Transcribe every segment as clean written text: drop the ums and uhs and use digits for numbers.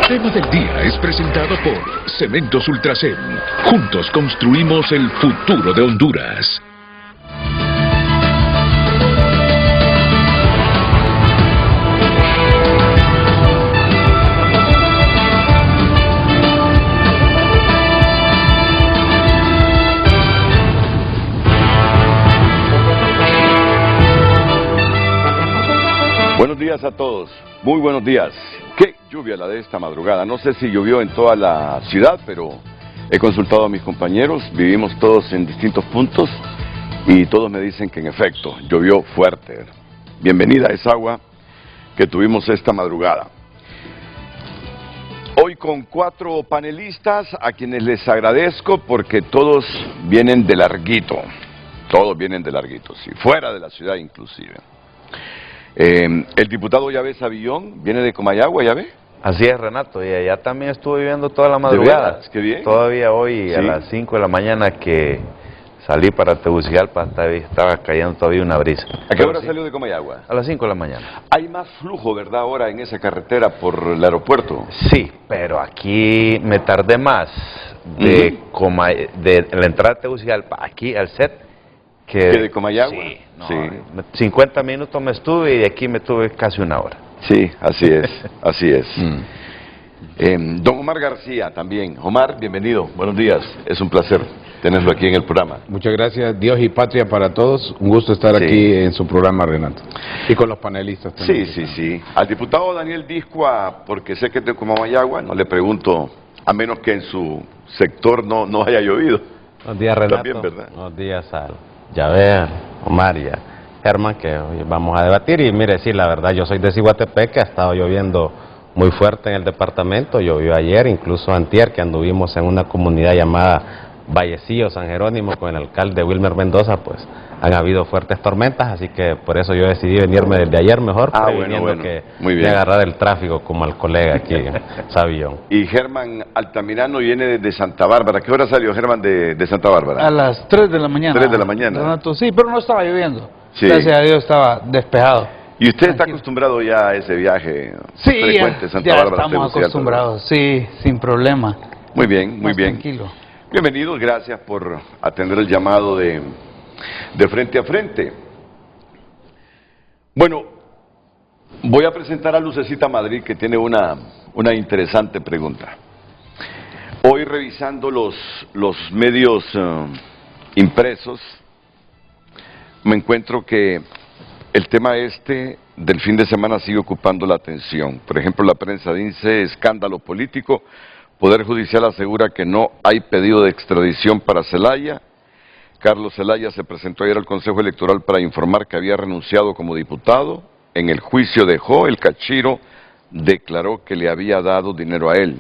tema del día es presentado por Cementos Ultracel. Juntos construimos el futuro de Honduras. Buenos días a todos, muy buenos días. Qué lluvia la de esta madrugada. No sé si llovió en toda la ciudad, pero he consultado a mis compañeros, vivimos todos en distintos puntos y todos me dicen que en efecto llovió fuerte. Bienvenida a esa agua que tuvimos esta madrugada. Hoy con 4 panelistas a quienes les agradezco porque todos vienen de larguito, sí, fuera de la ciudad inclusive. El diputado Yahvé Savillón viene de Comayagua, ¿Yahvé? Así es, Renato, y allá también estuve viviendo toda la madrugada. ¿De veras? Qué bien. Todavía hoy, ¿Sí? A las 5 de la mañana que salí para Tegucigalpa, estaba cayendo todavía una brisa. ¿A qué hora salió de Comayagua? A las 5 de la maña. Hay más flujo, ¿verdad, ahora en esa carretera por el aeropuerto? Sí, pero aquí me tardé más de la entrada de Tegucigalpa aquí al set ¿Que de Comayagua? Sí, no, sí. 50 minutos me estuve y de aquí me tuve casi una hora. Sí, así es, así es. Don Omar García también. Omar, bienvenido, buenos días, es un placer tenerlo aquí en el programa. Muchas gracias, Dios y patria para todos, un gusto estar aquí en su programa, Renato, y con los panelistas también. Sí. Al diputado Daniel Discua, porque sé que es de Comayagua, no le pregunto, a menos que en su sector no haya llovido. Buenos días, Renato. También, ¿verdad? Buenos días al Yahvé, Omar y a Germán, que hoy vamos a debatir. Y mire, sí, la verdad, yo soy de Ciguatepec, que ha estado lloviendo muy fuerte en el departamento. Llovió ayer, incluso antier, que anduvimos en una comunidad llamada Vallecillo, San Jerónimo, con el alcalde Wilmer Mendoza, pues han habido fuertes tormentas, así que por eso yo decidí venirme desde ayer mejor, previniendo que me agarrar el tráfico como al colega aquí, Savillón. Y Germán Altamirano viene desde Santa Bárbara. ¿Qué hora salió Germán de Santa Bárbara? A las 3 de la mañana. 3 de la mañana. Renato, sí, pero no estaba lloviendo. Sí. Gracias a Dios estaba despejado. ¿Y usted está acostumbrado ya a ese viaje frecuente Santa ya Bárbara? Estamos acostumbrados, sí, sin problema. Muy bien, muy bien. Tranquilo. Bienvenidos, gracias por atender el llamado de Frente a Frente. Bueno, voy a presentar a Lucecita Madrid, que tiene una interesante pregunta. Hoy revisando los medios impresos, me encuentro que el tema del fin de semana sigue ocupando la atención. Por ejemplo, la prensa dice: escándalo político, Poder Judicial asegura que no hay pedido de extradición para Zelaya. Carlos Zelaya se presentó ayer al Consejo Electoral para informar que había renunciado como diputado. En el juicio dejó, el Cachiro declaró que le había dado dinero a él.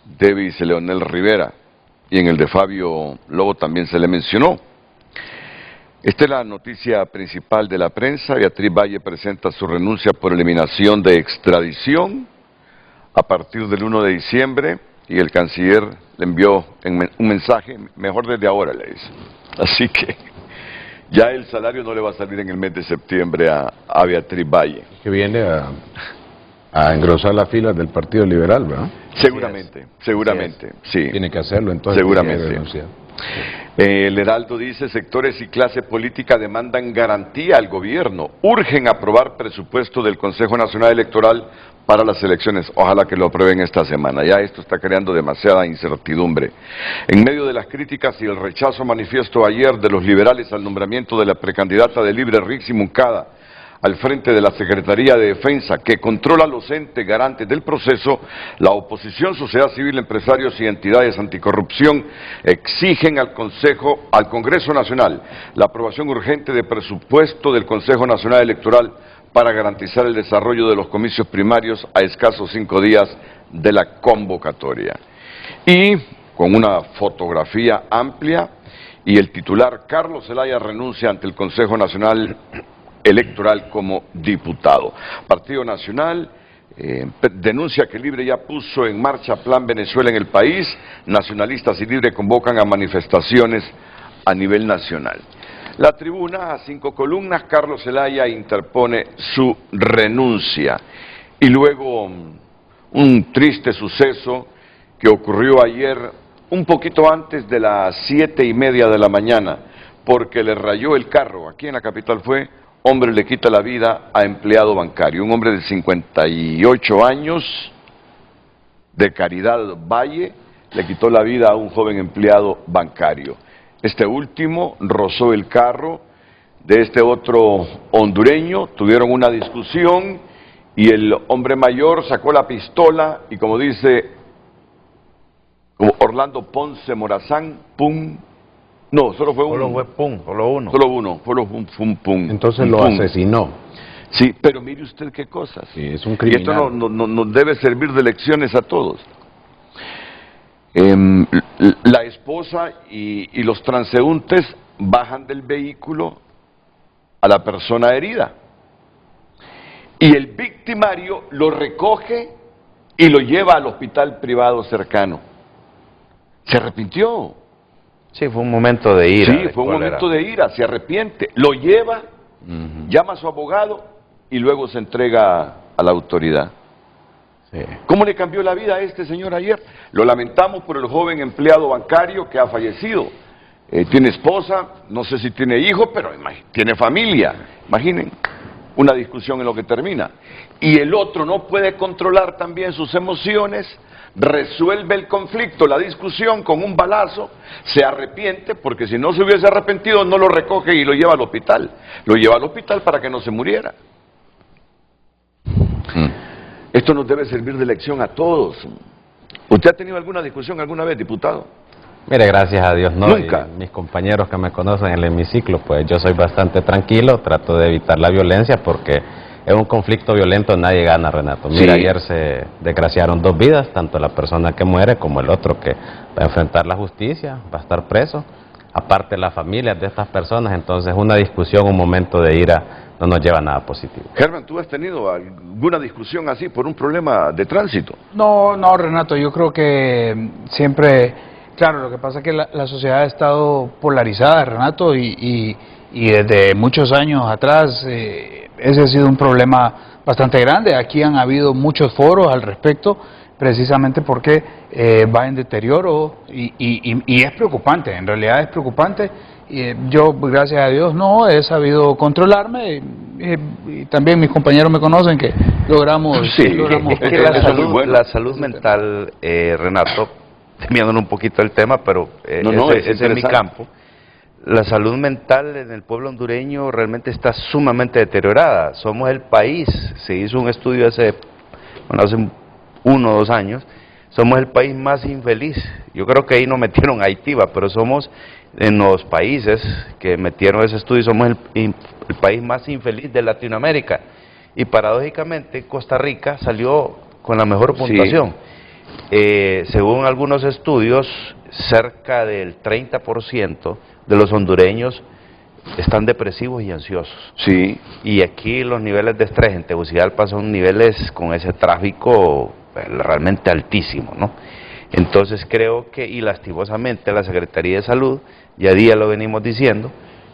Davis Leonel Rivera, y en el de Fabio Lobo también se le mencionó. Esta es la noticia principal de la prensa. Beatriz Valle presenta su renuncia por eliminación de extradición a partir del 1 de diciembre y el canciller le envió un mensaje: mejor desde ahora, le dice. Así que ya el salario no le va a salir en el mes de septiembre a Beatriz Valle. Que viene a engrosar las filas del Partido Liberal, ¿verdad? Seguramente, sí. Tiene que hacerlo, entonces. Seguramente. El Heraldo dice: sectores y clase política demandan garantía al gobierno, urgen aprobar presupuesto del Consejo Nacional Electoral para las elecciones. Ojalá que lo aprueben esta semana. Ya esto está creando demasiada incertidumbre. En medio de las críticas y el rechazo manifiesto ayer de los liberales al nombramiento de la precandidata de Libre, Rixi Moncada, al frente de la Secretaría de Defensa, que controla los entes garantes del proceso, la oposición, sociedad civil, empresarios y entidades anticorrupción exigen al Congreso Nacional la aprobación urgente de presupuesto del Consejo Nacional Electoral para garantizar el desarrollo de los comicios primarios a escasos 5 días de la convocatoria. Y con una fotografía amplia y el titular: Carlos Zelaya renuncia ante el Consejo Nacional Electoral como diputado. Partido Nacional denuncia que Libre ya puso en marcha Plan Venezuela en el país. Nacionalistas y Libre convocan a manifestaciones a nivel nacional. La Tribuna, a 5 columnas, Carlos Zelaya interpone su renuncia. Y luego un triste suceso que ocurrió ayer un poquito antes de las 7:30 de la mañana, porque le rayó el carro. Aquí en la capital fue, hombre le quita la vida a empleado bancario, un hombre de 58 años, de Caridad Valle, le quitó la vida a un joven empleado bancario. Este último rozó el carro de este otro hondureño, tuvieron una discusión y el hombre mayor sacó la pistola y, como dice Orlando Ponce Morazán, pum, no, solo fue uno. Solo fue pum, solo uno. Solo uno, solo un pum. Entonces lo asesinó. Sí, pero mire usted qué cosas. Sí, es un Y criminal. esto nos debe servir de lecciones a todos. La esposa y los transeúntes bajan del vehículo a la persona herida. Y el victimario lo recoge y lo lleva al hospital privado cercano. Se arrepintió. Sí, fue un momento de ira. Sí, fue un momento de ira, se arrepiente. Lo lleva, llama a su abogado y luego se entrega a la autoridad. Sí. ¿Cómo le cambió la vida a este señor ayer? Lo lamentamos por el joven empleado bancario que ha fallecido. Tiene esposa, no sé si tiene hijos, pero tiene familia. Imaginen, una discusión en lo que termina. Y el otro no puede controlar también sus emociones, resuelve el conflicto, la discusión con un balazo, se arrepiente, porque si no se hubiese arrepentido no lo recoge y lo lleva al hospital. Lo lleva al hospital para que no se muriera. Esto nos debe servir de lección a todos. ¿Usted ha tenido alguna discusión alguna vez, diputado? Mire, gracias a Dios no. Nunca. Y mis compañeros que me conocen en el hemiciclo, pues yo soy bastante tranquilo, trato de evitar la violencia porque en un conflicto violento nadie gana, Renato. Mira, Sí. ayer se desgraciaron 2 vidas, tanto la persona que muere como el otro que va a enfrentar la justicia, va a estar preso, aparte las familias de estas personas. Entonces una discusión, un momento de ira no nos lleva a nada positivo. Germán, ¿tú has tenido alguna discusión así por un problema de tránsito? No, Renato, yo creo que siempre, claro, lo que pasa es que la sociedad ha estado polarizada, Renato, y desde muchos años atrás ese ha sido un problema bastante grande. Aquí han habido muchos foros al respecto, precisamente porque va en deterioro y es preocupante, en realidad es preocupante. Yo, gracias a Dios, no he sabido controlarme y también mis compañeros me conocen que logramos... Sí, logramos Es que Eso es muy bueno. la salud mental, Renato, cambiándonos un poquito el tema, pero es ese es mi interesante. campo. La salud mental en el pueblo hondureño realmente está sumamente deteriorada. Somos el país, se hizo un estudio hace 1 o 2 años, somos el país más infeliz. Yo creo que ahí no metieron Haití, pero somos en los países que metieron ese estudio, somos el país más infeliz de Latinoamérica. Y paradójicamente Costa Rica salió con la mejor puntuación. Según algunos estudios, cerca del 30% de los hondureños están depresivos y ansiosos. Sí. Y aquí los niveles de estrés en Tegucigalpa son niveles con ese tráfico realmente altísimo, ¿no? Entonces creo que, y lastimosamente, la Secretaría de Salud, ya día lo venimos diciendo,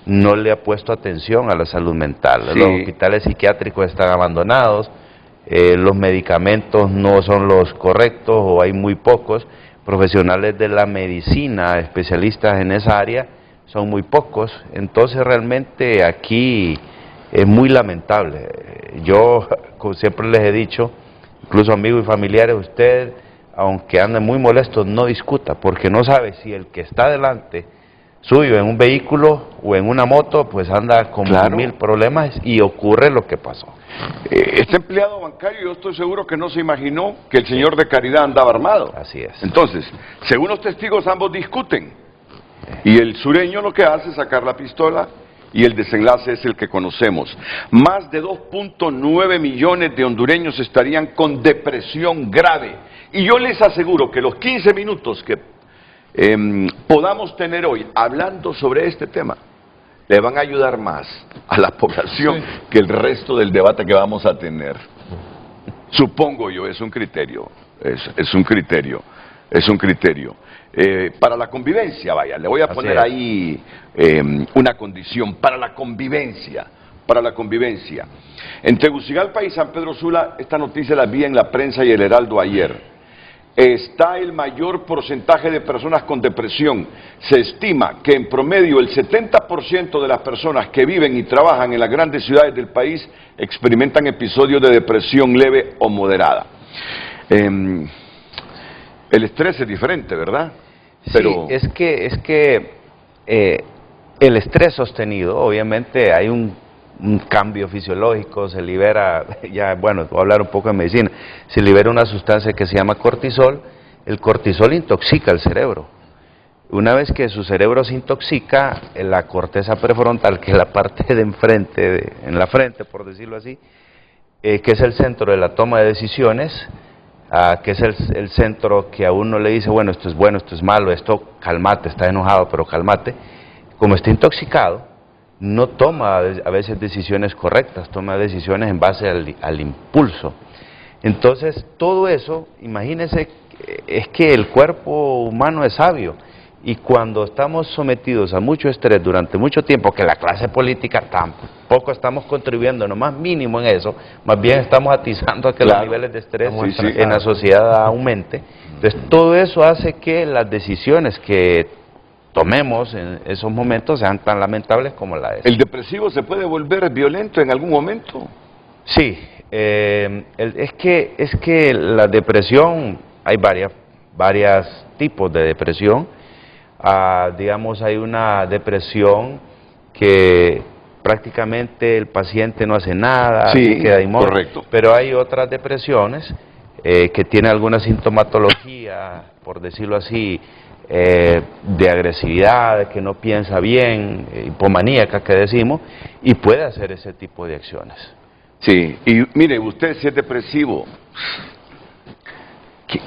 no le ha puesto atención a la salud mental. Sí. Los hospitales psiquiátricos están abandonados, los medicamentos no son los correctos o hay muy pocos, profesionales de la medicina, especialistas en esa área, son muy pocos. Entonces realmente aquí es muy lamentable. Yo, como siempre les he dicho, incluso amigos y familiares, usted, aunque ande muy molesto, no discuta, porque no sabe si el que está delante suyo en un vehículo o en una moto, pues anda con Claro. 1000 problemas y ocurre lo que pasó. Este empleado bancario, yo estoy seguro que no se imaginó que el señor de Caridad andaba armado. Así es. Entonces, según los testigos, ambos discuten. Y el sureño lo que hace es sacar la pistola y el desenlace es el que conocemos. Más de 2.9 millones de hondureños estarían con depresión grave. Y yo les aseguro que los 15 minutos que podamos tener hoy hablando sobre este tema le van a ayudar más a la población que el resto del debate que vamos a tener. Supongo yo, es un criterio, es un criterio. Para la convivencia, vaya, le voy a Así poner es. ahí una condición, para la convivencia, para la convivencia. En Tegucigalpa y San Pedro Sula, esta noticia la vi en la prensa y el Heraldo ayer. Está el mayor porcentaje de personas con depresión. Se estima que en promedio el 70% de las personas que viven y trabajan en las grandes ciudades del país experimentan episodios de depresión leve o moderada. El estrés es diferente, ¿verdad? Pero... Sí, es que el estrés sostenido, obviamente hay un cambio fisiológico, se libera, ya bueno, voy a hablar un poco de medicina, se libera una sustancia que se llama cortisol. El cortisol intoxica el cerebro. Una vez que su cerebro se intoxica, la corteza prefrontal, que es la parte de enfrente, en la frente, por decirlo así, que es el centro de la toma de decisiones, que es el centro que a uno le dice, bueno, esto es malo, esto calmate, está enojado, pero calmate. Como está intoxicado, no toma a veces decisiones correctas, toma decisiones en base al impulso. Entonces, todo eso, imagínense, es que el cuerpo humano es sabio, y cuando estamos sometidos a mucho estrés durante mucho tiempo, que la clase política tampoco estamos contribuyendo, no más mínimo en eso, más bien estamos atizando a que los niveles de estrés en la sociedad aumente. Entonces, todo eso hace que las decisiones que tomemos en esos momentos sean tan lamentables como la de esa. ¿El depresivo se puede volver violento en algún momento? Sí, es que la depresión, hay varios tipos de depresión. Digamos, hay una depresión que prácticamente el paciente no hace nada, sí, queda inmóvil, correcto. Pero hay otras depresiones que tienen alguna sintomatología, por decirlo así, de agresividad, que no piensa bien, hipomaníaca que decimos, y puede hacer ese tipo de acciones. Sí, y mire, usted si es depresivo,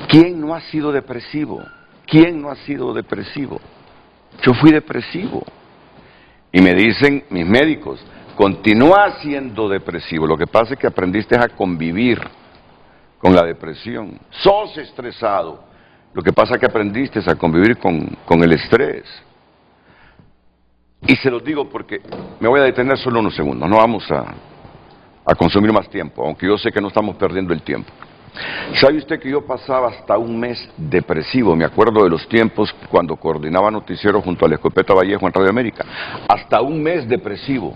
¿quién no ha sido depresivo? ¿Quién no ha sido depresivo? Yo fui depresivo. Y me dicen mis médicos, continúa siendo depresivo. Lo que pasa es que aprendiste a convivir con la depresión. Sos estresado. Lo que pasa es que aprendiste a convivir con el estrés. Y se los digo porque me voy a detener solo unos segundos. No vamos a consumir más tiempo, aunque yo sé que no estamos perdiendo el tiempo. ¿Sabe usted que yo pasaba hasta un mes depresivo? Me acuerdo de los tiempos cuando coordinaba noticiero junto a la Escopeta Vallejo en Radio América. Hasta un mes depresivo.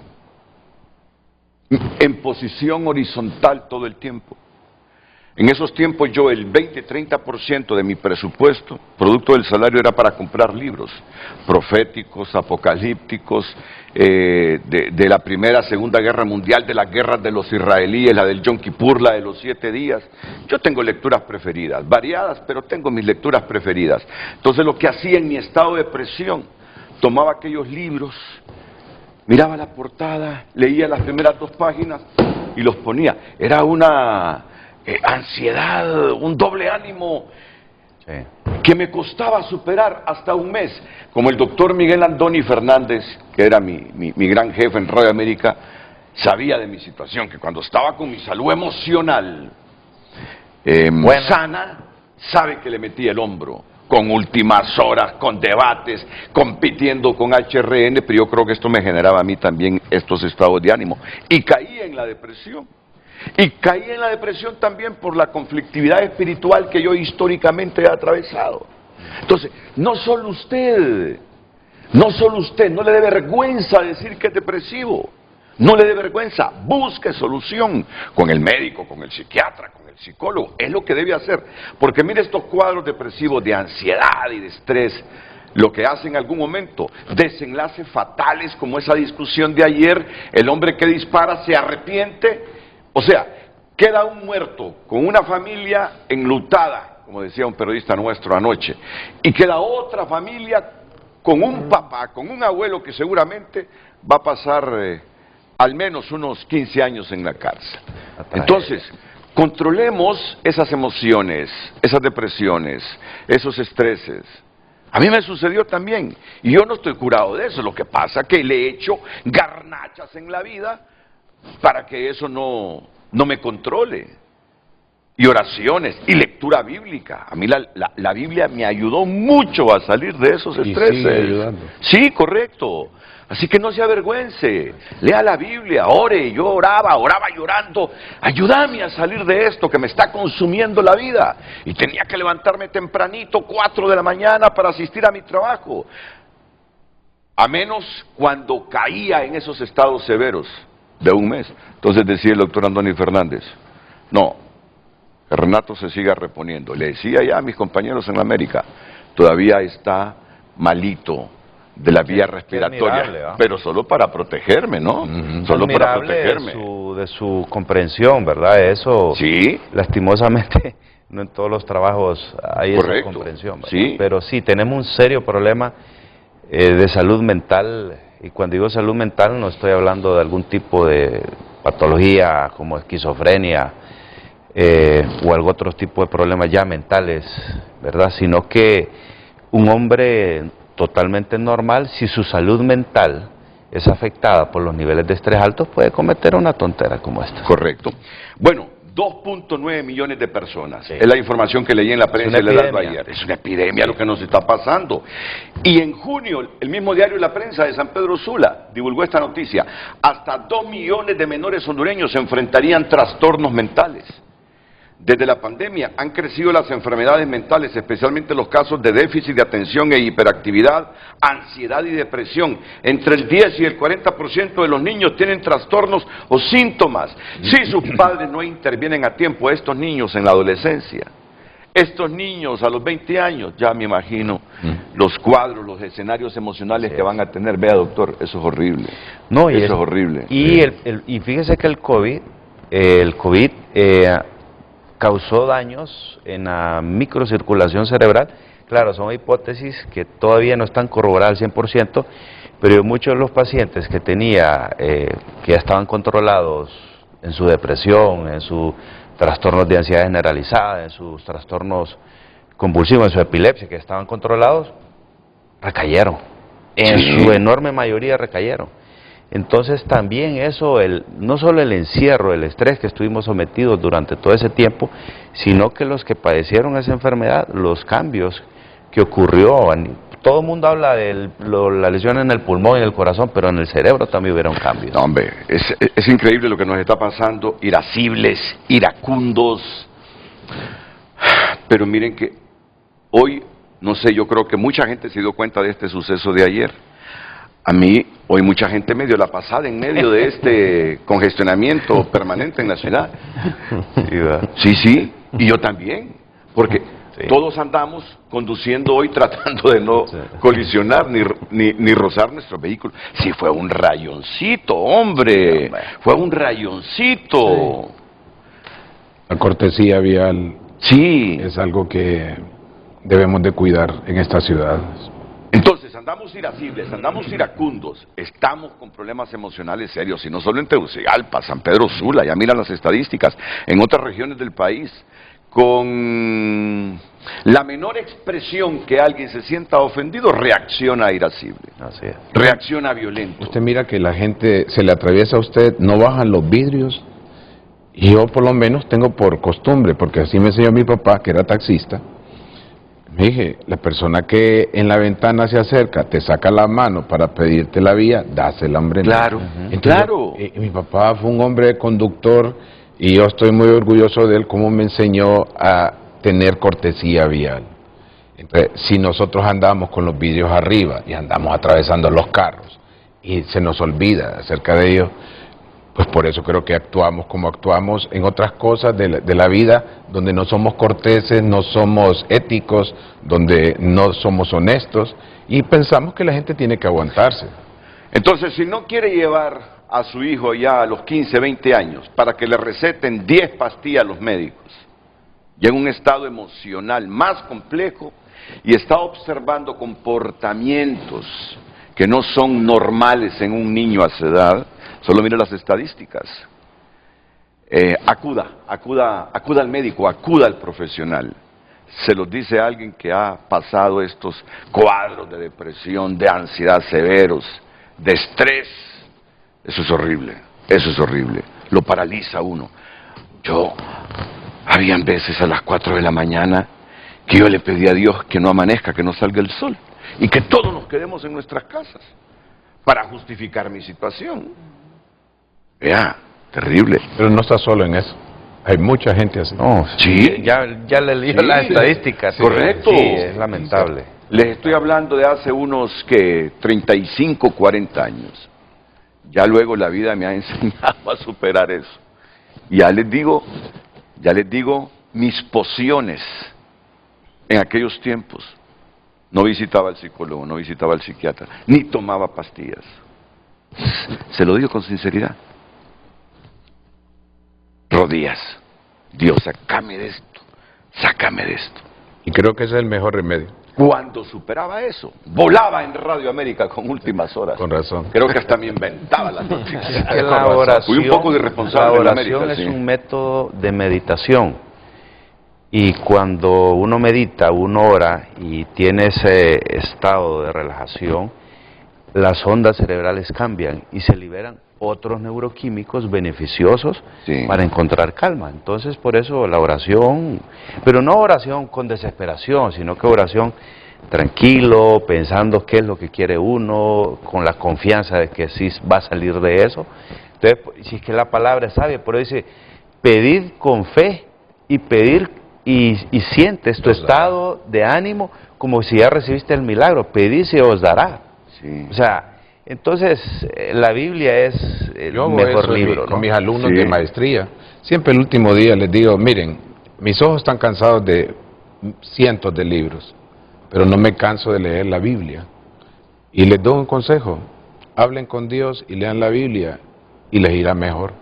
En posición horizontal todo el tiempo. En esos tiempos yo el 20-30% de mi presupuesto, producto del salario, era para comprar libros proféticos, apocalípticos, de la Primera, Segunda Guerra Mundial, de las guerras de los israelíes, la del Yom Kippur, la de los 7 días. Yo tengo lecturas preferidas, variadas, pero tengo mis lecturas preferidas. Entonces lo que hacía en mi estado de depresión, tomaba aquellos libros, miraba la portada, leía las primeras 2 páginas y los ponía. Era una ansiedad, un doble ánimo, sí, que me costaba superar hasta un mes. Como el doctor Miguel Andoni Fernández, que era mi gran jefe en Radio América, sabía de mi situación, que cuando estaba con mi salud emocional sana, sabe que le metí el hombro, con últimas horas, con debates, compitiendo con HRN, pero yo creo que esto me generaba a mí también estos estados de ánimo, y caí en la depresión. Y caí en la depresión también por la conflictividad espiritual que yo históricamente he atravesado. Entonces, no solo usted no le dé vergüenza decir que es depresivo, no le dé vergüenza, busque solución con el médico, con el psiquiatra, con el psicólogo, es lo que debe hacer, porque mire estos cuadros depresivos de ansiedad y de estrés, lo que hace en algún momento, desenlaces fatales como esa discusión de ayer, el hombre que dispara se arrepiente. O sea, queda un muerto con una familia enlutada, como decía un periodista nuestro anoche, y queda otra familia con un papá, con un abuelo que seguramente va a pasar al menos unos 15 años en la cárcel. Entonces, controlemos esas emociones, esas depresiones, esos estreses. A mí me sucedió también, y yo no estoy curado de eso. Lo que pasa es que le he hecho garnachas en la vida para que eso no me controle. y oraciones, y lectura bíblica. A mí la Biblia me ayudó mucho a salir de esos estreses. Y sigue ayudando. Sí, correcto. Así que no se avergüence, lea la Biblia, ore. Yo oraba llorando, ayúdame a salir de esto que me está consumiendo la vida. Y tenía que levantarme tempranito, 4 de la mañana, para asistir a mi trabajo. A menos cuando caía en esos estados severos de un mes. Entonces decía el doctor Andoni Fernández, no, que Renato se siga reponiendo. Le decía ya a mis compañeros en América, todavía está malito de la vía respiratoria, pero solo para protegerme, ¿no? Solo para protegerme. De su comprensión, ¿verdad? Eso, sí, lastimosamente, no en todos los trabajos hay esa comprensión, ¿verdad? Sí. Pero sí, tenemos un serio problema de salud mental, y cuando digo salud mental no estoy hablando de algún tipo de patología como esquizofrenia o algún otro tipo de problemas ya mentales, ¿verdad? Sino que un hombre totalmente normal, si su salud mental es afectada por los niveles de estrés altos, puede cometer una tontera como esta. Correcto. Bueno, 2.9 millones de personas. Sí. Es la información que leí en la prensa el Heraldo ayer. Es una epidemia lo que nos está pasando. Y en junio, el mismo diario La Prensa de San Pedro Sula divulgó esta noticia. Hasta 2 millones de menores hondureños se enfrentarían trastornos mentales. Desde la pandemia han crecido las enfermedades mentales, especialmente los casos de déficit de atención e hiperactividad, ansiedad y depresión. Entre el 10 y el 40% de los niños tienen trastornos o síntomas. Si sus padres no intervienen a tiempo, estos niños en la adolescencia, estos niños a los 20 años, ya me imagino los cuadros, los escenarios emocionales que van a tener. Vea, doctor, eso es horrible. No, y eso es horrible. Y fíjese que el COVID causó daños en la microcirculación cerebral. Claro, son hipótesis que todavía no están corroboradas al 100%, pero muchos de los pacientes que tenía, que ya estaban controlados en su depresión, en sus trastornos de ansiedad generalizada, en sus trastornos convulsivos, en su epilepsia, que estaban controlados, recayeron. En su enorme mayoría recayeron. Entonces también eso, no solo el encierro, el estrés que estuvimos sometidos durante todo ese tiempo, sino que los que padecieron esa enfermedad, los cambios que ocurrió, todo el mundo habla de la lesión en el pulmón y en el corazón, pero en el cerebro también hubieron cambios. No, hombre, es increíble lo que nos está pasando, irascibles, iracundos, pero miren que hoy, no sé, yo creo que mucha gente se dio cuenta de este suceso de ayer. A mí, hoy mucha gente me dio la pasada en medio de este congestionamiento permanente en la ciudad. Sí, y yo también, porque todos andamos conduciendo hoy tratando de no colisionar ni rozar nuestro vehículo. Sí, fue un rayoncito, hombre, fue un rayoncito. La cortesía vial es algo que debemos de cuidar en esta ciudad. Entonces, andamos irascibles, andamos iracundos, estamos con problemas emocionales serios, y no solo en Tegucigalpa, San Pedro Sula, ya miran las estadísticas, en otras regiones del país, con la menor expresión que alguien se sienta ofendido, reacciona irascible, así es. Reacciona violento. Usted mira que la gente se le atraviesa a usted, no bajan los vidrios, y yo por lo menos tengo por costumbre, porque así me enseñó mi papá, que era taxista. Me dije, la persona que en la ventana se acerca, te saca la mano para pedirte la vía, dásela, hombre. Claro, Entonces, claro. Mi papá fue un hombre conductor y yo estoy muy orgulloso de él, cómo me enseñó a tener cortesía vial. Entonces, si nosotros andamos con los vidrios arriba y andamos atravesando los carros y se nos olvida acerca de ellos, pues por eso creo que actuamos como actuamos en otras cosas de la vida, donde no somos corteses, no somos éticos, donde no somos honestos, y pensamos que la gente tiene que aguantarse. Entonces, si no quiere llevar a su hijo ya a los 15, 20 años, para que le receten 10 pastillas a los médicos, y en un estado emocional más complejo, y está observando comportamientos que no son normales en un niño a esa edad, solo mire las estadísticas. Acuda al médico, acuda al profesional. Se los dice alguien que ha pasado estos cuadros de depresión, de ansiedad severos, de estrés. Eso es horrible, lo paraliza a uno. Habían veces a las 4 de la mañana que yo le pedí a Dios que no amanezca, que no salga el sol, y que todos nos quedemos en nuestras casas, para justificar mi situación. Vea, terrible. Pero no está solo en eso. Hay mucha gente así. No, Sí. ya le leí las estadísticas. Correcto. Sí, es lamentable. Les estoy hablando de hace unos, 35, 40 años. Ya luego la vida me ha enseñado a superar eso. Ya les digo, mis pociones en aquellos tiempos. No visitaba al psicólogo, no visitaba al psiquiatra, ni tomaba pastillas. Se lo digo con sinceridad. Rodillas. Dios, sácame de esto, sácame de esto. Y creo que ese es el mejor remedio. Cuando superaba eso, volaba en Radio América con Últimas Horas. Con razón. Creo que hasta me inventaba las noticias. Es que la oración, Fui un poco irresponsable la en oración América, es sí. un método de meditación. Y cuando uno medita, uno ora y tiene ese estado de relajación, las ondas cerebrales cambian y se liberan otros neuroquímicos beneficiosos para encontrar calma. Entonces, por eso la oración, pero no oración con desesperación, sino que oración tranquilo, pensando qué es lo que quiere uno, con la confianza de que sí va a salir de eso. Entonces, si es que la palabra es sabia, por eso dice, pedid con fe y pedir y sientes tu estado de ánimo como si ya recibiste el milagro, pedid y se os dará. Sí. O sea, entonces la Biblia es el mejor libro, ¿no? Con mis alumnos de maestría, siempre el último día les digo, miren, mis ojos están cansados de cientos de libros, pero no me canso de leer la Biblia. Y les doy un consejo, hablen con Dios y lean la Biblia y les irá mejor.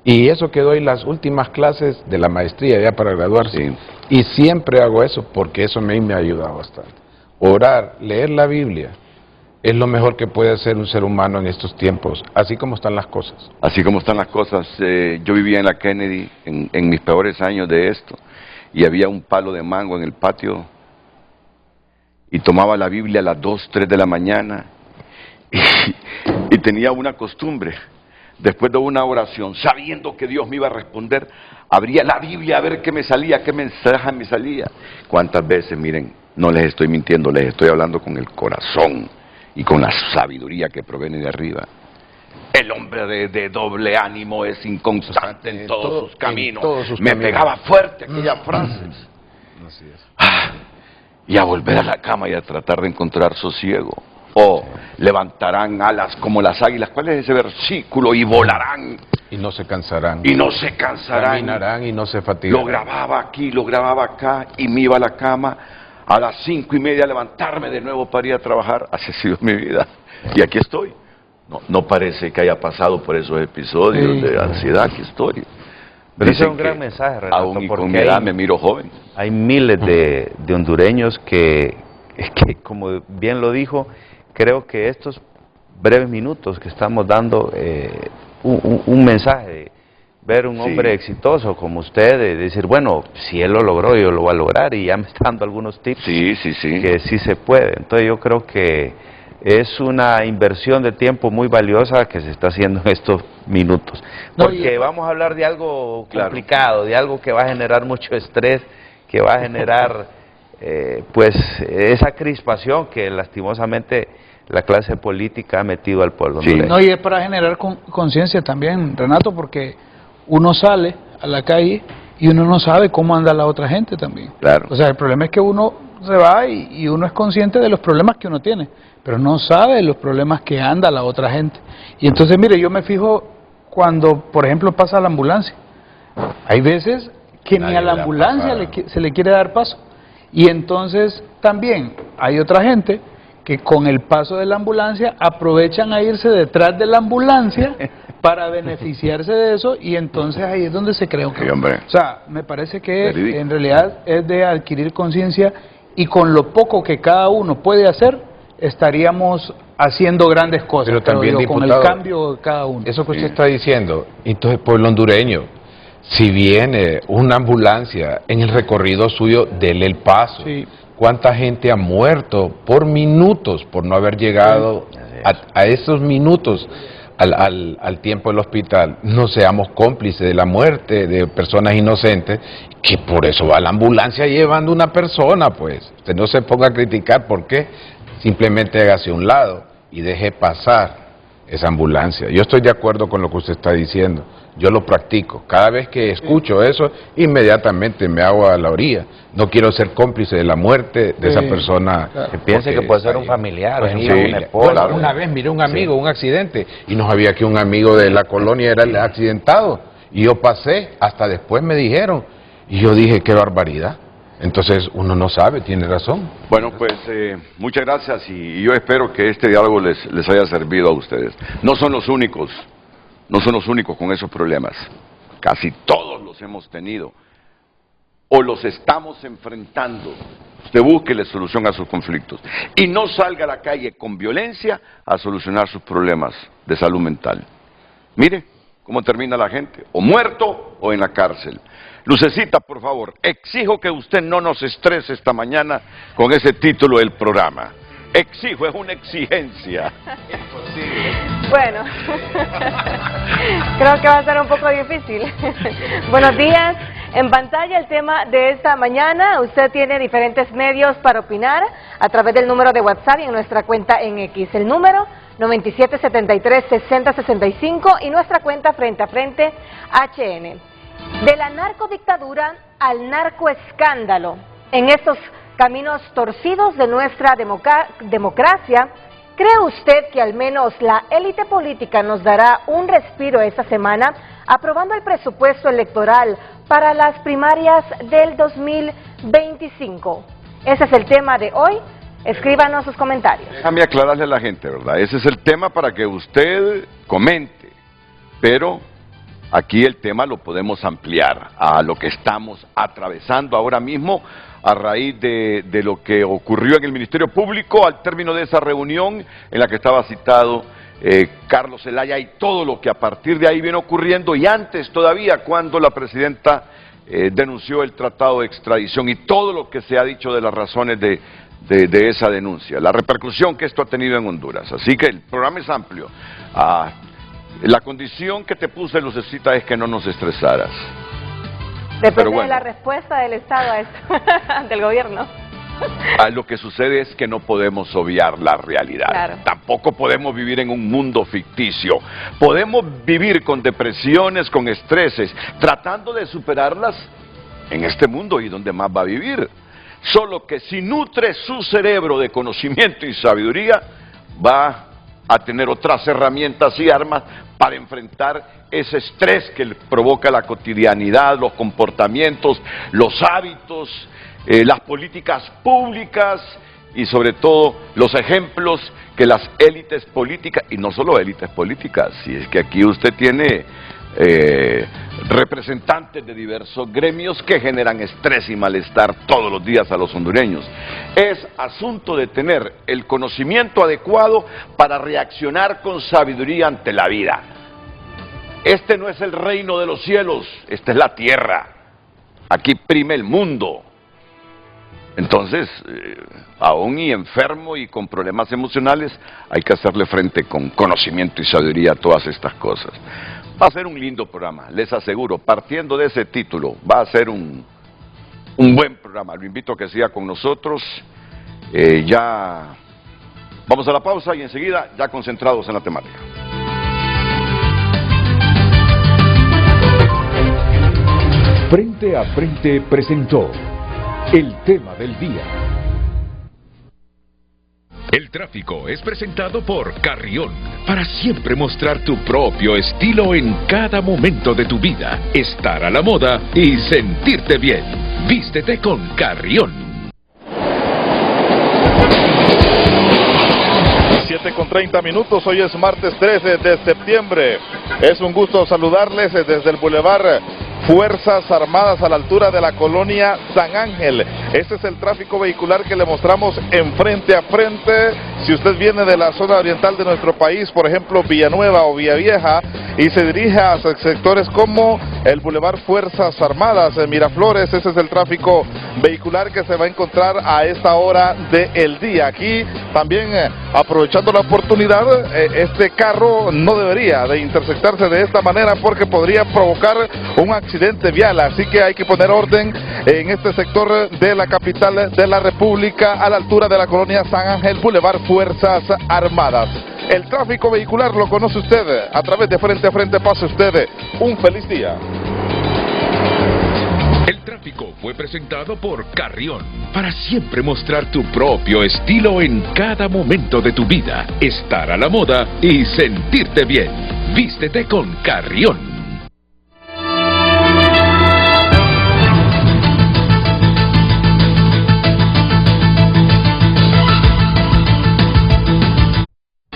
Y eso que doy las últimas clases de la maestría ya para graduarse. Sí. Y siempre hago eso porque eso a mí me ha ayudado bastante. Orar, leer la Biblia, es lo mejor que puede hacer un ser humano en estos tiempos, así como están las cosas. Así como están las cosas, yo vivía en la Kennedy en mis peores años de esto, y había un palo de mango en el patio, y tomaba la Biblia a las 2, 3 de la mañana, y tenía una costumbre, después de una oración, sabiendo que Dios me iba a responder, abría la Biblia a ver qué me salía, qué mensaje me salía. ¿Cuántas veces, miren, no les estoy mintiendo, les estoy hablando con el corazón, y con la sabiduría que proviene de arriba? El hombre de doble ánimo es inconstante en todos sus caminos. Me pegaba fuerte aquellas frases. Así es. Y a volver a la cama y a tratar de encontrar sosiego. O levantarán alas como las águilas. ¿Cuál es ese versículo? Y volarán. Y no se cansarán. Y no se cansarán. Caminarán y no se fatigarán. Lo grababa aquí, lo grababa acá, y me iba a la cama. A las 5:30 a levantarme de nuevo para ir a trabajar. Así ha sido mi vida. Y aquí estoy. No parece que haya pasado por esos episodios de ansiedad. Aquí estoy. Pero ese es un Dicen gran que mensaje, Renato, aún y con mi porque edad me miro joven. hay miles de hondureños que, como bien lo dijo, creo que estos breves minutos que estamos dando un mensaje de ver un hombre exitoso como usted, de decir, bueno, si él lo logró, yo lo voy a lograr, y ya me está dando algunos tips que sí se puede. Entonces yo creo que es una inversión de tiempo muy valiosa que se está haciendo en estos minutos. Porque vamos a hablar de algo complicado, de algo que va a generar mucho estrés, que va a generar pues esa crispación que lastimosamente la clase política ha metido al pueblo. No, y es para generar conciencia también, Renato, porque uno sale a la calle y uno no sabe cómo anda la otra gente también. Claro. O sea, el problema es que uno se va y uno es consciente de los problemas que uno tiene, pero no sabe de los problemas que anda la otra gente. Y entonces, mire, yo me fijo cuando, por ejemplo, pasa la ambulancia. Hay veces que ni a la ambulancia se le quiere dar paso. Y entonces también hay otra gente que con el paso de la ambulancia aprovechan a irse detrás de la ambulancia para beneficiarse de eso, y entonces ahí es donde se crea un problema. O sea, me parece que en realidad es de adquirir conciencia, y con lo poco que cada uno puede hacer, estaríamos haciendo grandes cosas. Pero también, con el cambio de cada uno. Eso que usted está diciendo, entonces, pueblo hondureño, si viene una ambulancia en el recorrido suyo, dele el paso. ¿Cuánta gente ha muerto por minutos por no haber llegado a esos minutos al tiempo del hospital, no seamos cómplices de la muerte de personas inocentes, que por eso va la ambulancia llevando una persona, pues. Usted no se ponga a criticar, ¿por qué? Simplemente hágase a un lado y deje pasar esa ambulancia. Yo estoy de acuerdo con lo que usted está diciendo, yo lo practico. Cada vez que escucho eso, inmediatamente me hago a la orilla. No quiero ser cómplice de la muerte de esa persona. Que piense que puede ser un familiar, un hijo, un esposo. Bueno, una vez miré un amigo, un accidente, y no sabía que un amigo de la colonia era el accidentado. Y yo pasé, hasta después me dijeron, y yo dije, qué barbaridad. Entonces uno no sabe, tiene razón. Bueno, pues muchas gracias y yo espero que este diálogo les haya servido a ustedes. No son los únicos con esos problemas. Casi todos los hemos tenido o los estamos enfrentando. Usted búsquele solución a sus conflictos y no salga a la calle con violencia a solucionar sus problemas de salud mental. Mire cómo termina la gente, o muerto o en la cárcel. Lucecita, por favor, exijo que usted no nos estrese esta mañana con ese título del programa. Exijo, es una exigencia. Bueno, creo que va a ser un poco difícil. Buenos días. En pantalla el tema de esta mañana. Usted tiene diferentes medios para opinar a través del número de WhatsApp y en nuestra cuenta en X. El número 9773-6065 y nuestra cuenta Frente a Frente HN. De la narcodictadura al narcoescándalo, en estos caminos torcidos de nuestra democracia, ¿cree usted que al menos la élite política nos dará un respiro esta semana aprobando el presupuesto electoral para las primarias del 2025? Ese es el tema de hoy. Escríbanos sus comentarios. Déjame aclararle a la gente, ¿verdad? Ese es el tema para que usted comente, pero aquí el tema lo podemos ampliar a lo que estamos atravesando ahora mismo a raíz de lo que ocurrió en el Ministerio Público al término de esa reunión en la que estaba citado Carlos Zelaya y todo lo que a partir de ahí viene ocurriendo y antes todavía cuando la presidenta denunció el tratado de extradición y todo lo que se ha dicho de las razones de esa denuncia, la repercusión que esto ha tenido en Honduras. Así que el programa es amplio. La condición que te puse, Lucecita, es que no nos estresaras. Depende de la respuesta del Estado a esto, del gobierno. Lo que sucede es que no podemos obviar la realidad. Claro. Tampoco podemos vivir en un mundo ficticio. Podemos vivir con depresiones, con estreses, tratando de superarlas en este mundo y donde más va a vivir. Solo que si nutre su cerebro de conocimiento y sabiduría, va a tener otras herramientas y armas para enfrentar ese estrés que le provoca la cotidianidad, los comportamientos, los hábitos, las políticas públicas y sobre todo los ejemplos que las élites políticas, y no solo élites políticas, si es que aquí usted tiene representantes de diversos gremios que generan estrés y malestar todos los días a los hondureños. Es asunto de tener el conocimiento adecuado para reaccionar con sabiduría ante la vida. Este no es el reino de los cielos, esta es la tierra. Aquí prime el mundo. Entonces, aún y enfermo y con problemas emocionales, hay que hacerle frente con conocimiento y sabiduría a todas estas cosas. Va a ser un lindo programa, les aseguro, partiendo de ese título, va a ser un buen programa. Lo invito a que siga con nosotros. Ya vamos a la pausa y enseguida ya concentrados en la temática. Frente a Frente presentó el tema del día. El tráfico es presentado por Carrión, para siempre mostrar tu propio estilo en cada momento de tu vida, estar a la moda y sentirte bien. Vístete con Carrión. 7:30, hoy es martes 13 de septiembre. Es un gusto saludarles desde el Boulevard Fuerzas Armadas a la altura de la colonia San Ángel. Este es el tráfico vehicular que le mostramos en frente a frente. Si usted viene de la zona oriental de nuestro país, por ejemplo Villanueva o Villavieja, y se dirige a sectores como el Boulevard Fuerzas Armadas en Miraflores, ese es el tráfico vehicular que se va a encontrar a esta hora del día. Aquí también, aprovechando la oportunidad, este carro no debería de intersectarse de esta manera porque podría provocar un accidente vial, así que hay que poner orden en este sector de la capital de la República, a la altura de la colonia San Ángel, Boulevard Fuerzas Armadas. El tráfico vehicular lo conoce usted, a través de Frente a Frente. Pase usted un feliz día. El tráfico fue presentado por Carrión. Para siempre mostrar tu propio estilo en cada momento de tu vida, estar a la moda y sentirte bien. Vístete con Carrión.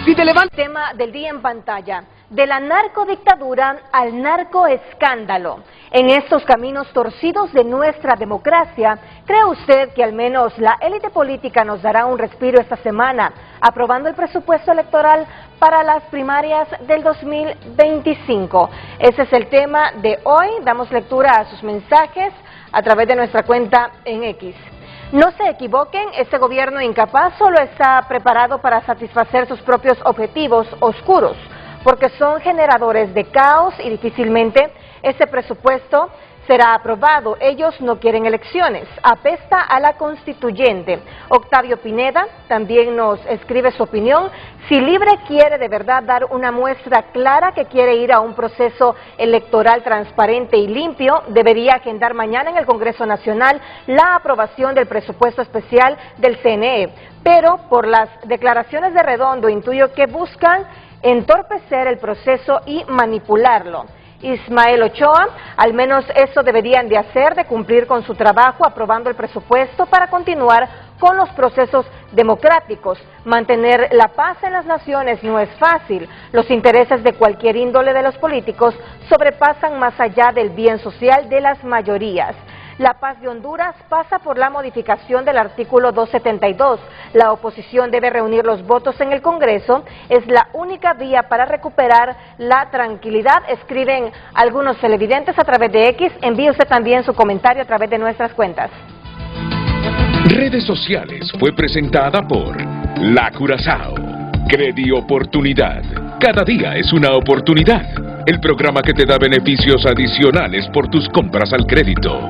Si te levanta el tema del día en pantalla, de la narcodictadura al narcoescándalo. En estos caminos torcidos de nuestra democracia, ¿cree usted que al menos la élite política nos dará un respiro esta semana, aprobando el presupuesto electoral para las primarias del 2025? Ese es el tema de hoy. Damos lectura a sus mensajes a través de nuestra cuenta en X. No se equivoquen, este gobierno incapaz solo está preparado para satisfacer sus propios objetivos oscuros, porque son generadores de caos y difícilmente este presupuesto será aprobado. Ellos no quieren elecciones, apesta a la constituyente. Octavio Pineda también nos escribe su opinión. Si Libre quiere de verdad dar una muestra clara que quiere ir a un proceso electoral transparente y limpio, debería agendar mañana en el Congreso Nacional la aprobación del presupuesto especial del CNE. Pero por las declaraciones de Redondo intuyo que buscan entorpecer el proceso y manipularlo. Ismael Ochoa, al menos eso deberían de hacer, de cumplir con su trabajo aprobando el presupuesto para continuar con los procesos democráticos. Mantener la paz en las naciones no es fácil. Los intereses de cualquier índole de los políticos sobrepasan más allá del bien social de las mayorías. La paz de Honduras pasa por la modificación del artículo 272. La oposición debe reunir los votos en el Congreso. Es la única vía para recuperar la tranquilidad, escriben algunos televidentes a través de X. Envíe usted también su comentario a través de nuestras cuentas. Redes sociales fue presentada por La Curazao. Credi Oportunidad. Cada día es una oportunidad. El programa que te da beneficios adicionales por tus compras al crédito.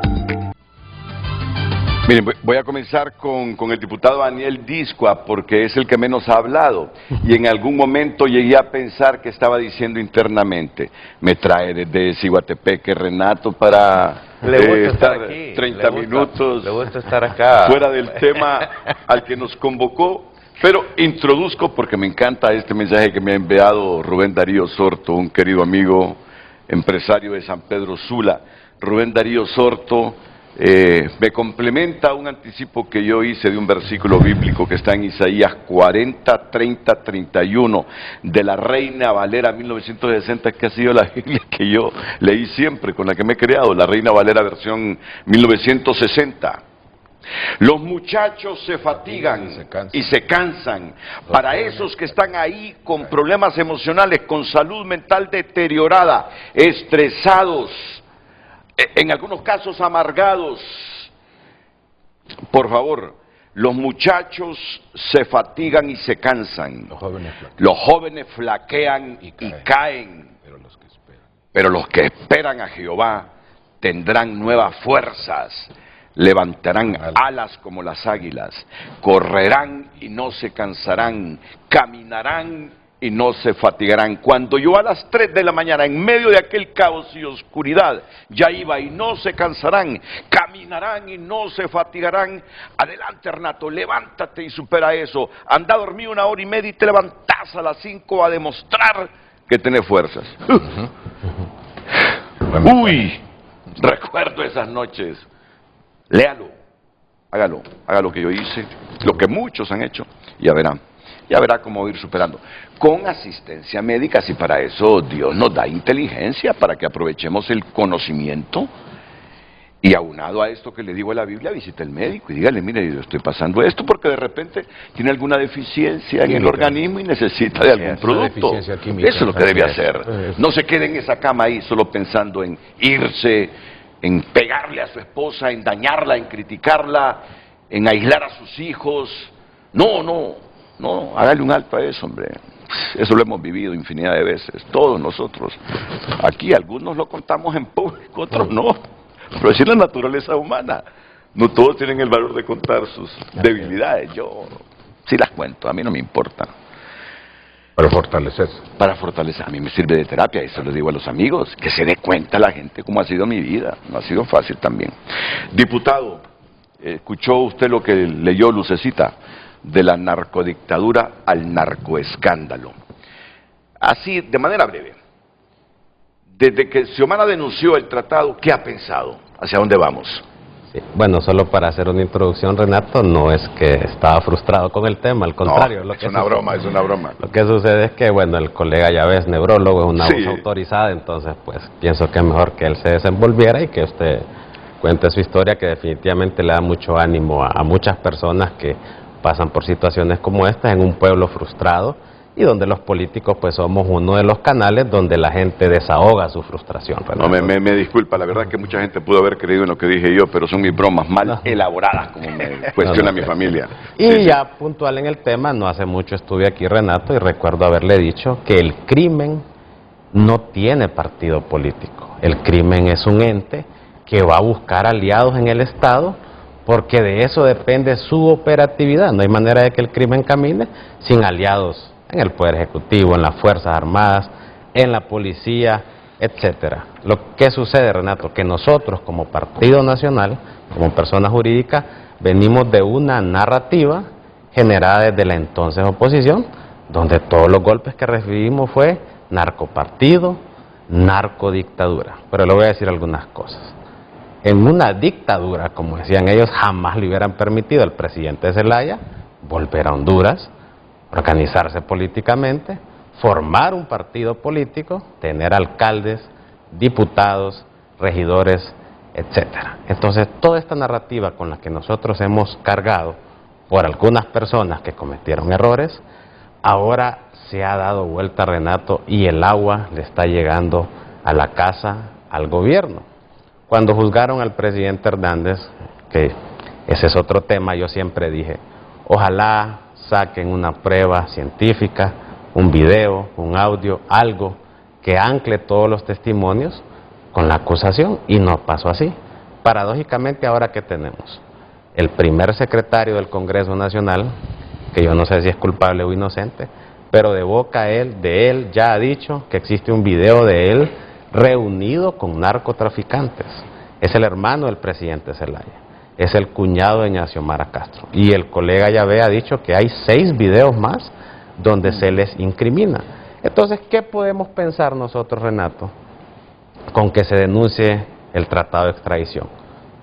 Miren, voy a comenzar con el diputado Daniel Discua, porque es el que menos ha hablado, y en algún momento llegué a pensar que estaba diciendo internamente, me trae desde Ciguatepeque Renato para estar aquí, 30 minutos le gusta estar acá, fuera del tema al que nos convocó, pero introduzco porque me encanta este mensaje que me ha enviado Rubén Darío Sorto, un querido amigo empresario de San Pedro Sula. Rubén Darío Sorto me complementa un anticipo que yo hice de un versículo bíblico que está en Isaías 40, 30, 31 de la Reina Valera 1960, que ha sido la Biblia que yo leí siempre, con la que me he creado, la Reina Valera versión 1960. Los muchachos se fatigan y se cansan. Para esos que están ahí con problemas emocionales, con salud mental deteriorada, estresados, en algunos casos amargados, por favor, los muchachos se fatigan y se cansan. Los jóvenes flaquean y caen. Pero los que esperan a Jehová tendrán nuevas fuerzas. Levantarán alas como las águilas, correrán y no se cansarán, caminarán y no se fatigarán. Cuando yo a las 3 de la mañana, en medio de aquel caos y oscuridad, ya iba y no se cansarán, caminarán y no se fatigarán. Adelante, Renato, levántate y supera eso. Anda a dormir 1 hora y media y te levantás a las 5 a demostrar que tenés fuerzas. Uy, recuerdo esas noches. Léalo, hágalo, haga lo que yo hice, lo que muchos han hecho, y ya verá cómo ir superando. Con asistencia médica, si para eso Dios nos da inteligencia, para que aprovechemos el conocimiento Y aunado a esto que le digo a la Biblia, visite al médico y dígale, mire, yo estoy pasando esto porque de repente tiene alguna deficiencia en el organismo y necesita de algún producto. Eso es lo que debe hacer. No se quede en esa cama ahí solo pensando en irse, en pegarle a su esposa, en dañarla, en criticarla, en aislar a sus hijos. No, hágale un alto a eso, hombre. Eso lo hemos vivido infinidad de veces, todos nosotros. Aquí algunos lo contamos en público, otros no. Pero así es la naturaleza humana. No todos tienen el valor de contar sus debilidades. Yo sí las cuento, a mí no me importa. Para fortalecerse. Para fortalecer. A mí me sirve de terapia, eso les digo a los amigos, que se dé cuenta la gente cómo ha sido mi vida. No ha sido fácil también. Diputado, ¿escuchó usted lo que leyó Lucecita? De la narcodictadura al narcoescándalo. Así, de manera breve. Desde que Xiomara denunció el tratado, ¿qué ha pensado? ¿Hacia dónde vamos? Sí, bueno, solo para hacer una introducción, Renato, no es que estaba frustrado con el tema, al contrario. No, es una broma. Lo que sucede es que, bueno, el colega ya ves, neurólogo, es una voz autorizada, entonces pues pienso que es mejor que él se desenvolviera y que usted cuente su historia, que definitivamente le da mucho ánimo a muchas personas que pasan por situaciones como estas en un pueblo frustrado y donde los políticos pues somos uno de los canales donde la gente desahoga su frustración. No, me disculpa, la verdad que mucha gente pudo haber creído en lo que dije yo, pero son mis bromas mal elaboradas, como me cuestiona mi familia. Y ya puntual en el tema, no hace mucho estuve aquí, Renato, y recuerdo haberle dicho que el crimen no tiene partido político. El crimen es un ente que va a buscar aliados en el Estado, porque de eso depende su operatividad. No hay manera de que el crimen camine sin aliados en el Poder Ejecutivo, en las Fuerzas Armadas, en la Policía, etcétera. Lo que sucede, Renato, que nosotros como Partido Nacional, como persona jurídica, venimos de una narrativa generada desde la entonces oposición, donde todos los golpes que recibimos fue narcopartido, narcodictadura. Pero le voy a decir algunas cosas. En una dictadura, como decían ellos, jamás le hubieran permitido al presidente Zelaya volver a Honduras, organizarse políticamente, formar un partido político, tener alcaldes, diputados, regidores, etcétera. Entonces, toda esta narrativa con la que nosotros hemos cargado por algunas personas que cometieron errores, ahora se ha dado vuelta, Renato, y el agua le está llegando a la casa, al gobierno. Cuando juzgaron al presidente Hernández, que ese es otro tema, yo siempre dije, ojalá saquen una prueba científica, un video, un audio, algo que ancle todos los testimonios con la acusación, y no pasó así. Paradójicamente, ahora que tenemos el primer secretario del Congreso Nacional, que yo no sé si es culpable o inocente, pero de boca de él ya ha dicho que existe un video de él reunido con narcotraficantes. Es el hermano del presidente Zelaya, es el cuñado de Xiomara Castro, y el colega Yahvé ha dicho que hay 6 videos más donde se les incrimina. Entonces, ¿qué podemos pensar nosotros, Renato, con que se denuncie el tratado de extradición?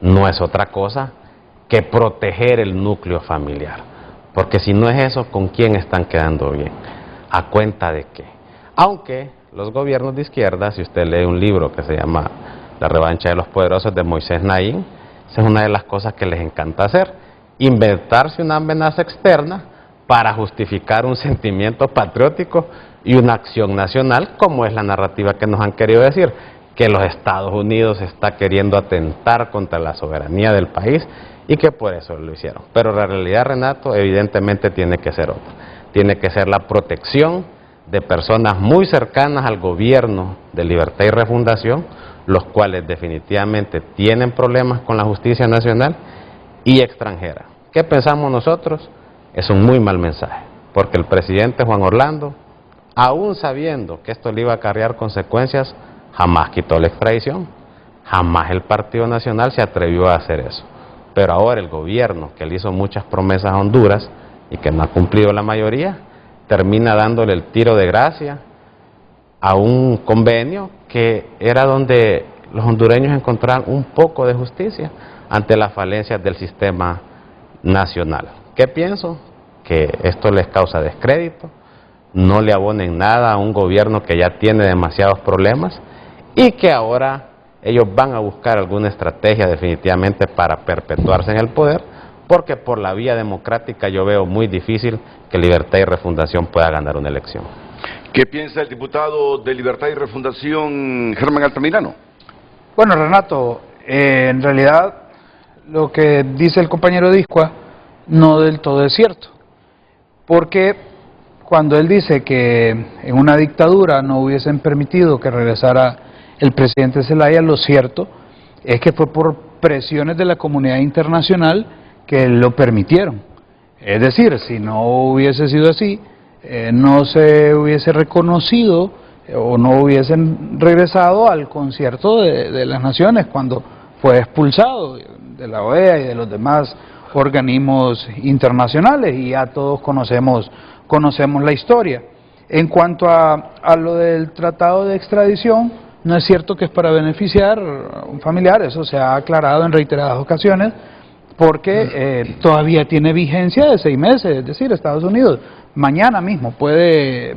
No es otra cosa que proteger el núcleo familiar, porque si no es eso, ¿con quién están quedando bien? ¿A cuenta de qué? Aunque los gobiernos de izquierda, si usted lee un libro que se llama La revancha de los poderosos, de Moisés Naín, esa es una de las cosas que les encanta hacer, inventarse una amenaza externa para justificar un sentimiento patriótico y una acción nacional, como es la narrativa que nos han querido decir, que los Estados Unidos está queriendo atentar contra la soberanía del país y que por eso lo hicieron. Pero la realidad, Renato, evidentemente tiene que ser otra. Tiene que ser la protección de personas muy cercanas al gobierno de Libertad y Refundación, los cuales definitivamente tienen problemas con la justicia nacional y extranjera. ¿Qué pensamos nosotros? Es un muy mal mensaje, porque el presidente Juan Orlando, aún sabiendo que esto le iba a acarrear consecuencias, jamás quitó la extradición, jamás el Partido Nacional se atrevió a hacer eso. Pero ahora el gobierno, que le hizo muchas promesas a Honduras y que no ha cumplido la mayoría, termina dándole el tiro de gracia a un convenio que era donde los hondureños encontraban un poco de justicia ante las falencias del sistema nacional. ¿Qué pienso? Que esto les causa descrédito, no le abonen nada a un gobierno que ya tiene demasiados problemas y que ahora ellos van a buscar alguna estrategia definitivamente para perpetuarse en el poder, porque por la vía democrática yo veo muy difícil que Libertad y Refundación pueda ganar una elección. ¿Qué piensa el diputado de Libertad y Refundación, Germán Altamirano? Bueno, Renato, en realidad lo que dice el compañero Discua no del todo es cierto, porque cuando él dice que en una dictadura no hubiesen permitido que regresara el presidente Zelaya, lo cierto es que fue por presiones de la comunidad internacional que lo permitieron. Es decir, si no hubiese sido así, no se hubiese reconocido o no hubiesen regresado al concierto de las naciones cuando fue expulsado de la OEA y de los demás organismos internacionales, y ya todos conocemos la historia. En cuanto a lo del tratado de extradición, no es cierto que es para beneficiar a un familiar, eso se ha aclarado en reiteradas ocasiones, porque todavía tiene vigencia de 6 meses, es decir, Estados Unidos mañana mismo puede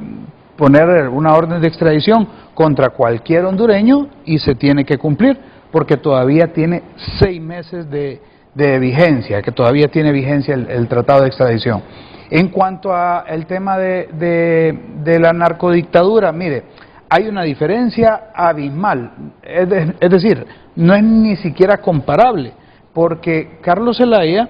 poner una orden de extradición contra cualquier hondureño y se tiene que cumplir, porque todavía tiene 6 meses de vigencia, que todavía tiene vigencia el tratado de extradición. En cuanto al tema de la narcodictadura, mire, hay una diferencia abismal, es decir, no es ni siquiera comparable, porque Carlos Zelaya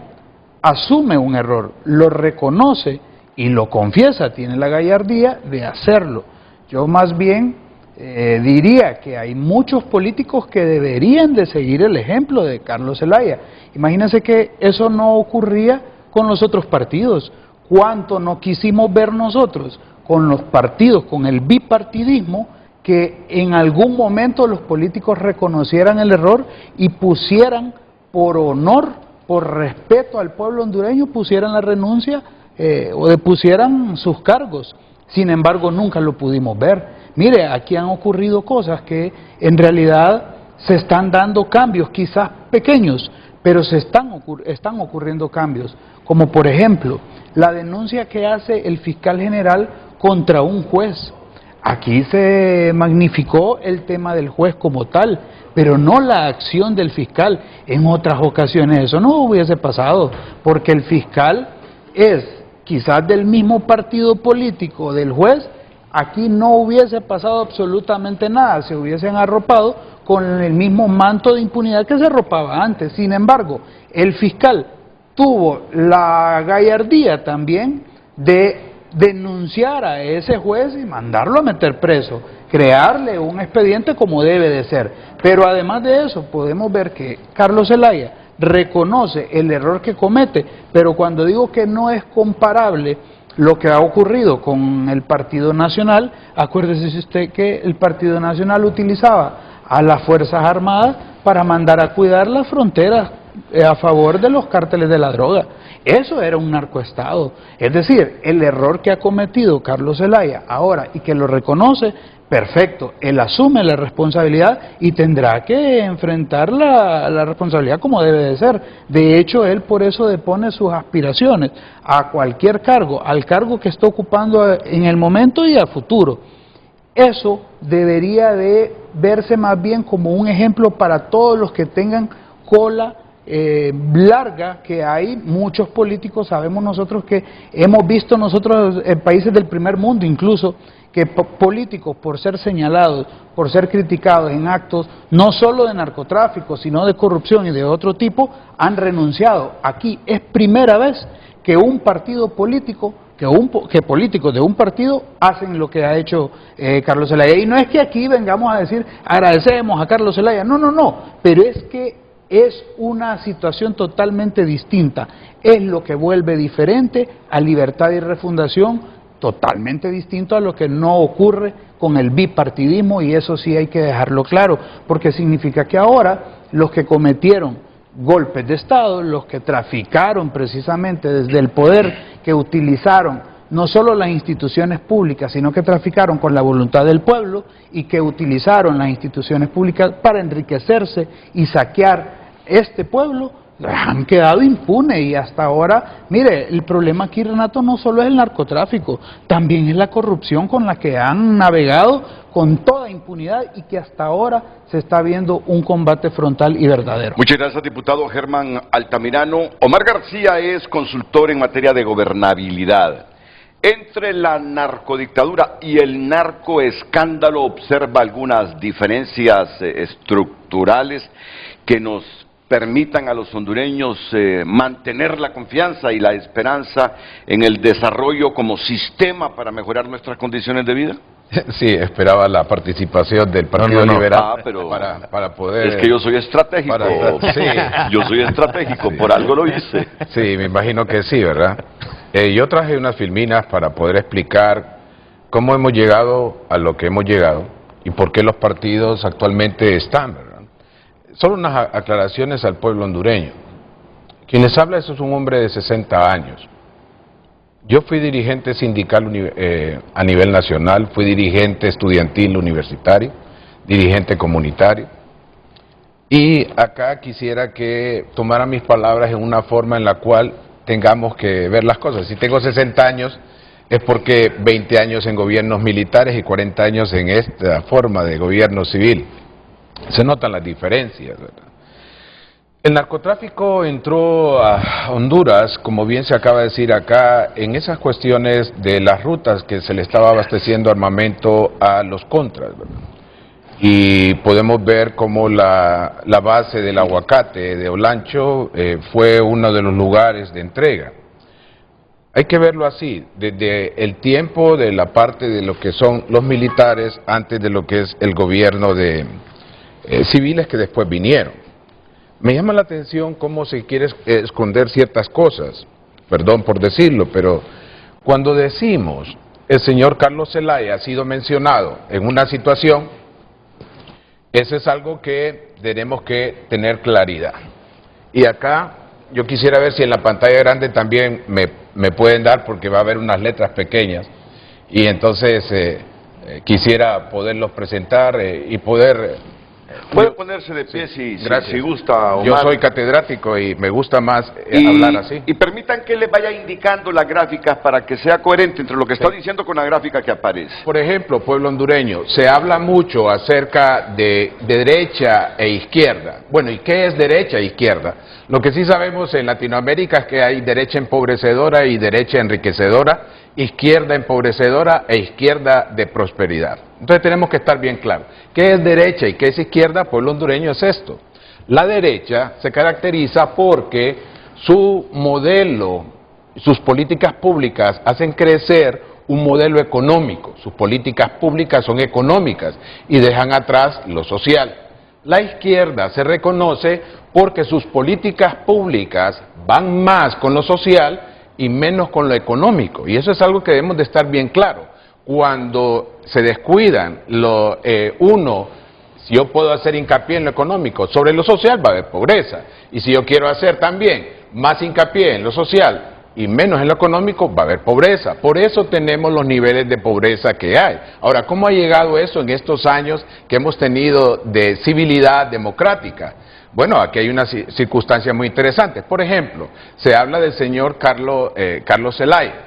asume un error, lo reconoce y lo confiesa, tiene la gallardía de hacerlo. Yo más bien diría que hay muchos políticos que deberían de seguir el ejemplo de Carlos Zelaya. Imagínense que eso no ocurría con los otros partidos. ¿Cuánto no quisimos ver nosotros con los partidos, con el bipartidismo, que en algún momento los políticos reconocieran el error y pusieran por honor, por respeto al pueblo hondureño, pusieran la renuncia o depusieran sus cargos? Sin embargo, nunca lo pudimos ver. Mire, aquí han ocurrido cosas que en realidad se están dando cambios, quizás pequeños, pero están ocurriendo cambios, como por ejemplo la denuncia que hace el fiscal general contra un juez. Aquí se magnificó el tema del juez como tal, pero no la acción del fiscal. En otras ocasiones eso no hubiese pasado, porque el fiscal es quizás del mismo partido político del juez. Aquí no hubiese pasado absolutamente nada, se hubiesen arropado con el mismo manto de impunidad que se arropaba antes. Sin embargo, el fiscal tuvo la gallardía también de denunciar a ese juez y mandarlo a meter preso, crearle un expediente como debe de ser. Pero además de eso, podemos ver que Carlos Zelaya reconoce el error que comete, pero cuando digo que no es comparable lo que ha ocurrido con el Partido Nacional, acuérdese usted que el Partido Nacional utilizaba a las Fuerzas Armadas para mandar a cuidar las fronteras a favor de los cárteles de la droga. Eso era un narcoestado. Es decir, el error que ha cometido Carlos Zelaya ahora y que lo reconoce, perfecto, él asume la responsabilidad y tendrá que enfrentar la responsabilidad como debe de ser. De hecho, él por eso depone sus aspiraciones a cualquier cargo, al cargo que está ocupando en el momento y a futuro. Eso debería de verse más bien como un ejemplo para todos los que tengan cola larga, que hay muchos políticos, sabemos nosotros que hemos visto nosotros en países del primer mundo incluso, que políticos por ser señalados, por ser criticados en actos no solo de narcotráfico, sino de corrupción y de otro tipo, han renunciado. Aquí es primera vez que un partido político, que políticos de un partido hacen lo que ha hecho Carlos Zelaya. Y no es que aquí vengamos a decir, agradecemos a Carlos Zelaya, no, pero es que es una situación totalmente distinta, es lo que vuelve diferente a Libertad y Refundación, totalmente distinto a lo que no ocurre con el bipartidismo, y eso sí hay que dejarlo claro, porque significa que ahora los que cometieron golpes de Estado, los que traficaron precisamente desde el poder, que utilizaron no solo las instituciones públicas, sino que traficaron con la voluntad del pueblo y que utilizaron las instituciones públicas para enriquecerse y saquear este pueblo, han quedado impunes y hasta ahora, mire, el problema aquí, Renato, no solo es el narcotráfico, también es la corrupción con la que han navegado con toda impunidad y que hasta ahora se está viendo un combate frontal y verdadero. Muchas gracias, diputado Germán Altamirano. Omar García es consultor en materia de gobernabilidad. Entre la narcodictadura y el narcoescándalo, observa algunas diferencias estructurales que nos permitan a los hondureños mantener la confianza y la esperanza en el desarrollo como sistema para mejorar nuestras condiciones de vida. Sí, esperaba la participación del Partido Liberal pero para poder... Es que yo soy estratégico, sí. Yo soy estratégico, sí. Por algo lo hice. Sí, me imagino que sí, ¿verdad? Yo traje unas filminas para poder explicar cómo hemos llegado a lo que hemos llegado y por qué los partidos actualmente están, ¿verdad? Solo unas aclaraciones al pueblo hondureño. Quienes habla, eso es un hombre de 60 años. Yo fui dirigente sindical a nivel nacional, fui dirigente estudiantil universitario, dirigente comunitario. Y acá quisiera que tomara mis palabras en una forma en la cual tengamos que ver las cosas. Si tengo 60 años es porque 20 años en gobiernos militares y 40 años en esta forma de gobierno civil. Se notan las diferencias, ¿verdad? El narcotráfico entró a Honduras, como bien se acaba de decir acá, en esas cuestiones de las rutas que se le estaba abasteciendo armamento a los contras, ¿verdad? Y podemos ver cómo la base del aguacate de Olancho fue uno de los lugares de entrega. Hay que verlo así, desde el tiempo de la parte de lo que son los militares antes de lo que es el gobierno de civiles que después vinieron. Me llama la atención cómo se quiere esconder ciertas cosas, perdón por decirlo, pero cuando decimos el señor Carlos Zelaya ha sido mencionado en una situación, eso es algo que tenemos que tener claridad. Y acá yo quisiera ver si en la pantalla grande también me pueden dar, porque va a haber unas letras pequeñas, y entonces quisiera poderlos presentar y poder... Puede ponerse de pie si gusta, Omar. Yo soy catedrático y me gusta más hablar así. Y permitan que les vaya indicando las gráficas para que sea coherente entre lo que está diciendo con la gráfica que aparece. Por ejemplo, pueblo hondureño, se habla mucho acerca de derecha e izquierda. Bueno, ¿y qué es derecha e izquierda? Lo que sí sabemos en Latinoamérica es que hay derecha empobrecedora y derecha enriquecedora, izquierda empobrecedora e izquierda de prosperidad. Entonces tenemos que estar bien claros. ¿Qué es derecha y qué es izquierda? Pueblo hondureño es esto. La derecha se caracteriza porque su modelo, sus políticas públicas hacen crecer un modelo económico. Sus políticas públicas son económicas y dejan atrás lo social. La izquierda se reconoce porque sus políticas públicas van más con lo social y menos con lo económico. Y eso es algo que debemos de estar bien claro. Cuando se descuidan si yo puedo hacer hincapié en lo económico, sobre lo social va a haber pobreza. Y si yo quiero hacer también más hincapié en lo social y menos en lo económico, va a haber pobreza. Por eso tenemos los niveles de pobreza que hay. Ahora, ¿cómo ha llegado eso en estos años que hemos tenido de civilidad democrática? Bueno, aquí hay una circunstancia muy interesante. Por ejemplo, se habla del señor Carlos Zelaya.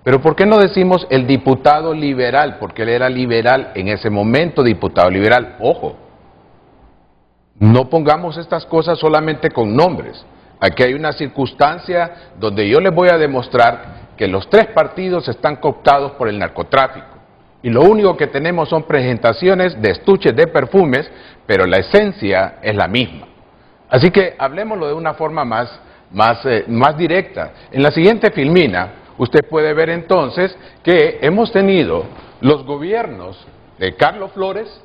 Pero ¿por qué no decimos el diputado liberal? Porque él era liberal en ese momento, diputado liberal. Ojo, no pongamos estas cosas solamente con nombres. Aquí hay una circunstancia donde yo les voy a demostrar que los tres partidos están cooptados por el narcotráfico. Y lo único que tenemos son presentaciones de estuches de perfumes, pero la esencia es la misma. Así que hablemoslo de una forma más directa. En la siguiente filmina, usted puede ver entonces que hemos tenido los gobiernos de Carlos Flores,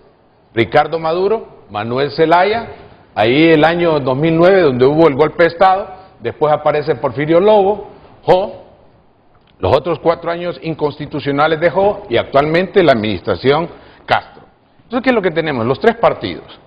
Ricardo Maduro, Manuel Zelaya, ahí el año 2009 donde hubo el golpe de Estado, después aparece Porfirio Lobo, los otros 4 años inconstitucionales de y actualmente la administración Castro. Entonces, ¿qué es lo que tenemos? Los tres partidos.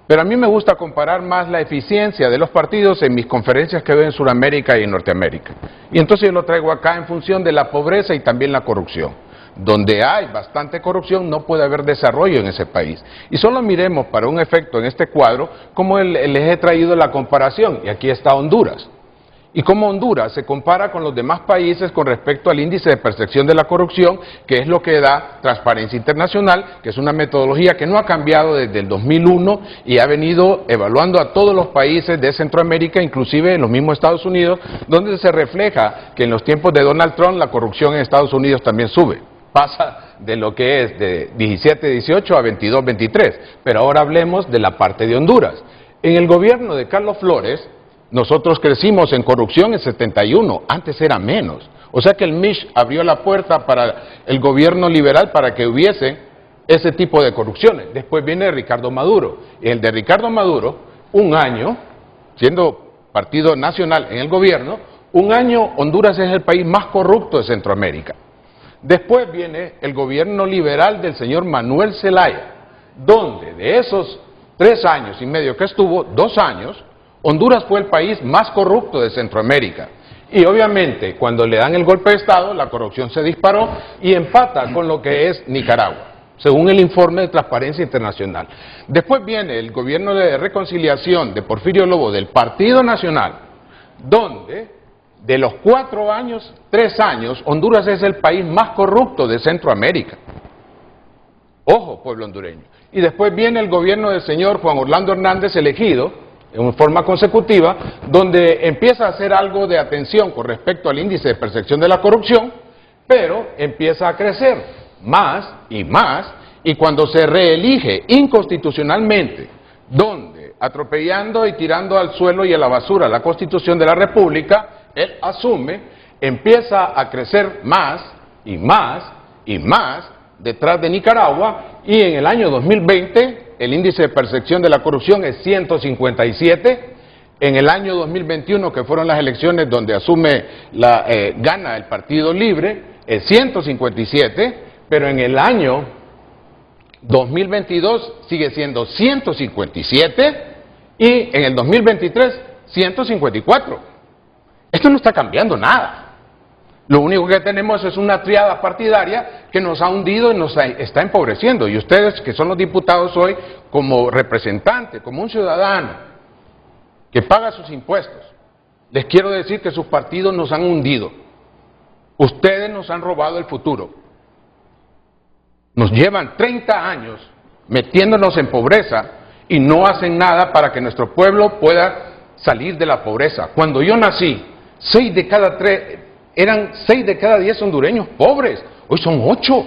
Pero a mí me gusta comparar más la eficiencia de los partidos en mis conferencias que doy en Sudamérica y en Norteamérica. Y entonces yo lo traigo acá en función de la pobreza y también la corrupción. donde hay bastante corrupción, no puede haber desarrollo en ese país. Y solo miremos para un efecto en este cuadro cómo les he traído la comparación, y aquí está Honduras. Y cómo Honduras se compara con los demás países con respecto al índice de percepción de la corrupción, que es lo que da Transparencia Internacional, que es una metodología que no ha cambiado desde el 2001 y ha venido evaluando a todos los países de Centroamérica, inclusive en los mismos Estados Unidos, donde se refleja que en los tiempos de Donald Trump la corrupción en Estados Unidos también sube. Pasa de lo que es de 17-18 a 22-23, pero ahora hablemos de la parte de Honduras. En el gobierno de Carlos Flores, nosotros crecimos en corrupción en 71, antes era menos. O sea que el MISH abrió la puerta para el gobierno liberal para que hubiese ese tipo de corrupciones. Después viene Ricardo Maduro. El de Ricardo Maduro, un año, siendo partido nacional en el gobierno, un año Honduras es el país más corrupto de Centroamérica. Después viene el gobierno liberal del señor Manuel Zelaya, donde de esos 3 años y medio que estuvo, 2 años, Honduras fue el país más corrupto de Centroamérica. Y obviamente cuando le dan el golpe de Estado, la corrupción se disparó y empata con lo que es Nicaragua, según el informe de Transparencia Internacional. Después viene el gobierno de reconciliación de Porfirio Lobo del Partido Nacional, donde de los 4 años, 3 años, Honduras es el país más corrupto de Centroamérica. Ojo, pueblo hondureño. Y después viene el gobierno del señor Juan Orlando Hernández elegido, en forma consecutiva, donde empieza a hacer algo de atención con respecto al índice de percepción de la corrupción, pero empieza a crecer más, y cuando se reelige inconstitucionalmente, donde atropellando y tirando al suelo y a la basura la Constitución de la República, él asume, empieza a crecer más, detrás de Nicaragua, y en el año 2020, el índice de percepción de la corrupción es 157, en el año 2021, que fueron las elecciones donde gana el Partido Libre, es 157, pero en el año 2022 sigue siendo 157 y en el 2023 154. Esto no está cambiando nada. Lo único que tenemos es una triada partidaria que nos ha hundido y nos está empobreciendo. Y ustedes, que son los diputados hoy, como representantes, como un ciudadano que paga sus impuestos, les quiero decir que sus partidos nos han hundido. Ustedes nos han robado el futuro. Nos llevan 30 años metiéndonos en pobreza y no hacen nada para que nuestro pueblo pueda salir de la pobreza. Cuando yo nací, 6 de cada 10 hondureños pobres, hoy son 8.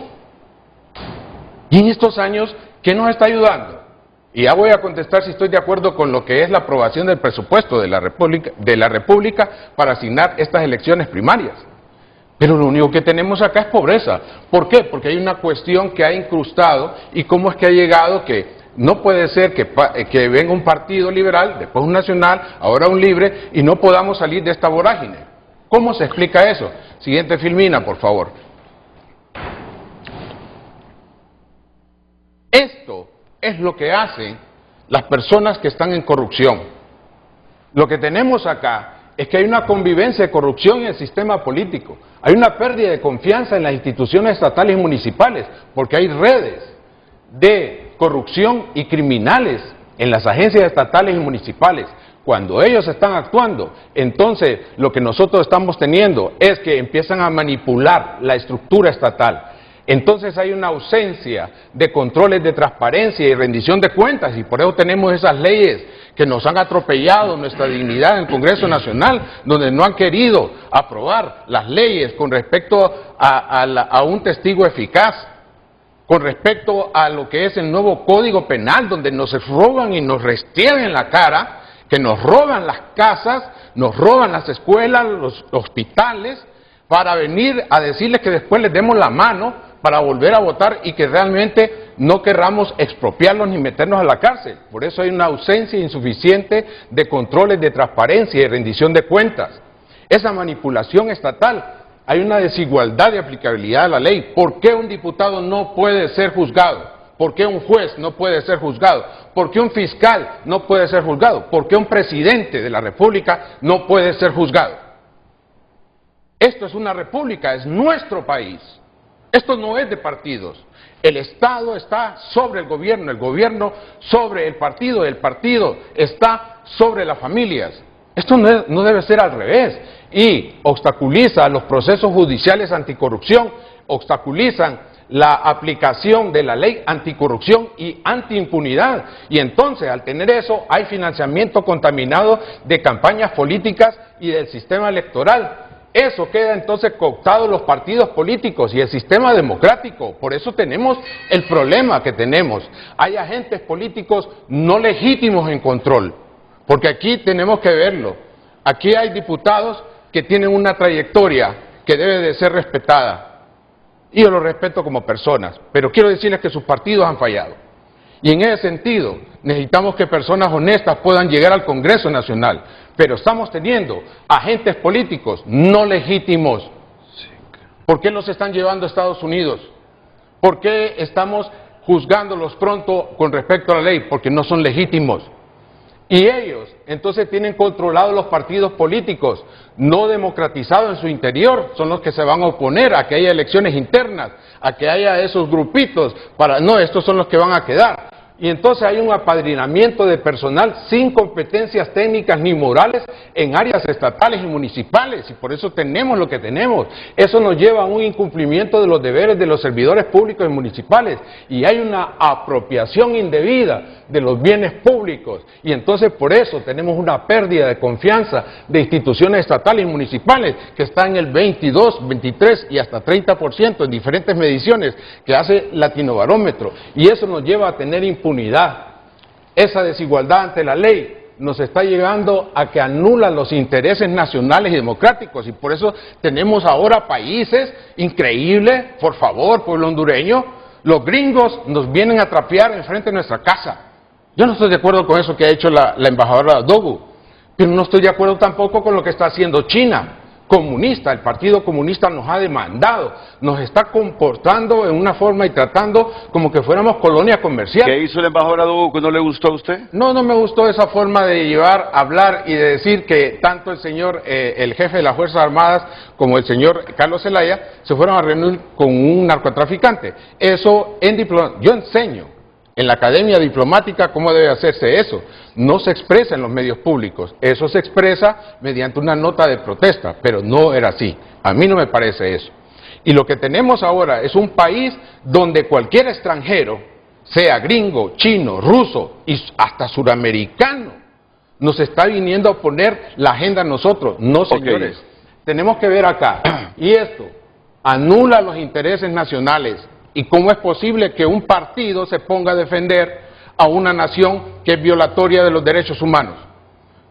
Y en estos años, ¿qué nos está ayudando? Y ya voy a contestar si estoy de acuerdo con lo que es la aprobación del presupuesto de la República para asignar estas elecciones primarias. Pero lo único que tenemos acá es pobreza. ¿Por qué? Porque hay una cuestión que ha incrustado y cómo es que ha llegado que no puede ser que venga un partido liberal, después un nacional, ahora un libre y no podamos salir de esta vorágine. ¿Cómo se explica eso? Siguiente filmina, por favor. Esto es lo que hacen las personas que están en corrupción. Lo que tenemos acá es que hay una convivencia de corrupción en el sistema político. Hay una pérdida de confianza en las instituciones estatales y municipales, porque hay redes de corrupción y criminales en las agencias estatales y municipales. Cuando ellos están actuando, entonces lo que nosotros estamos teniendo es que empiezan a manipular la estructura estatal. Entonces hay una ausencia de controles de transparencia y rendición de cuentas, y por eso tenemos esas leyes que nos han atropellado nuestra dignidad en el Congreso Nacional, donde no han querido aprobar las leyes con respecto a un testigo eficaz, con respecto a lo que es el nuevo Código Penal, donde nos roban y nos restringen en la cara, que nos roban las casas, nos roban las escuelas, los hospitales, para venir a decirles que después les demos la mano para volver a votar y que realmente no querramos expropiarlos ni meternos a la cárcel. Por eso hay una ausencia insuficiente de controles de transparencia y rendición de cuentas. Esa manipulación estatal, hay una desigualdad de aplicabilidad de la ley. ¿Por qué un diputado no puede ser juzgado? ¿Por qué un juez no puede ser juzgado? ¿Por qué un fiscal no puede ser juzgado? ¿Por qué un presidente de la República no puede ser juzgado? Esto es una república, es nuestro país. Esto no es de partidos. El Estado está sobre el gobierno sobre el partido está sobre las familias. Esto no debe ser al revés. Y obstaculiza los procesos judiciales anticorrupción, obstaculizan la aplicación de la ley anticorrupción y antiimpunidad. Y entonces, al tener eso, hay financiamiento contaminado de campañas políticas y del sistema electoral. Eso queda entonces cooptado los partidos políticos y el sistema democrático. Por eso tenemos el problema que tenemos. Hay agentes políticos no legítimos en control, porque aquí tenemos que verlo. Aquí hay diputados que tienen una trayectoria que debe de ser respetada. Y yo los respeto como personas, pero quiero decirles que sus partidos han fallado. Y en ese sentido, necesitamos que personas honestas puedan llegar al Congreso Nacional. Pero estamos teniendo agentes políticos no legítimos. ¿Por qué los están llevando a Estados Unidos? ¿Por qué estamos juzgándolos pronto con respecto a la ley? Porque no son legítimos. Y ellos, entonces, tienen controlados los partidos políticos, no democratizados en su interior, son los que se van a oponer a que haya elecciones internas, a que haya esos grupitos, estos son los que van a quedar. Y entonces hay un apadrinamiento de personal sin competencias técnicas ni morales en áreas estatales y municipales, y por eso tenemos lo que tenemos. Eso nos lleva a un incumplimiento de los deberes de los servidores públicos y municipales, y hay una apropiación indebida de los bienes públicos, y entonces por eso tenemos una pérdida de confianza de instituciones estatales y municipales, que está en el 22, 23 y hasta 30% en diferentes mediciones que hace Latinobarómetro, y eso nos lleva a tener impunidad. Esa desigualdad ante la ley nos está llevando a que anula los intereses nacionales y democráticos, y por eso tenemos ahora países increíbles. Por favor, pueblo hondureño, los gringos nos vienen a trapear enfrente de nuestra casa. Yo no estoy de acuerdo con eso que ha hecho la embajadora Dogu, pero no estoy de acuerdo tampoco con lo que está haciendo China, comunista. El Partido Comunista nos ha demandado, nos está comportando en una forma y tratando como que fuéramos colonia comercial. ¿Qué hizo la embajadora Dogu que no le gustó a usted? No me gustó esa forma de llevar, hablar y de decir que tanto el señor, el jefe de las Fuerzas Armadas, como el señor Carlos Zelaya, se fueron a reunir con un narcotraficante. Eso yo enseño en la Academia Diplomática cómo debe hacerse eso. No se expresa en los medios públicos, eso se expresa mediante una nota de protesta, pero no era así. A mí no me parece eso. Y lo que tenemos ahora es un país donde cualquier extranjero, sea gringo, chino, ruso y hasta suramericano, nos está viniendo a poner la agenda a nosotros. No, señores. Tenemos que ver acá. Y esto anula los intereses nacionales. ¿Y cómo es posible que un partido se ponga a defender a una nación que es violatoria de los derechos humanos?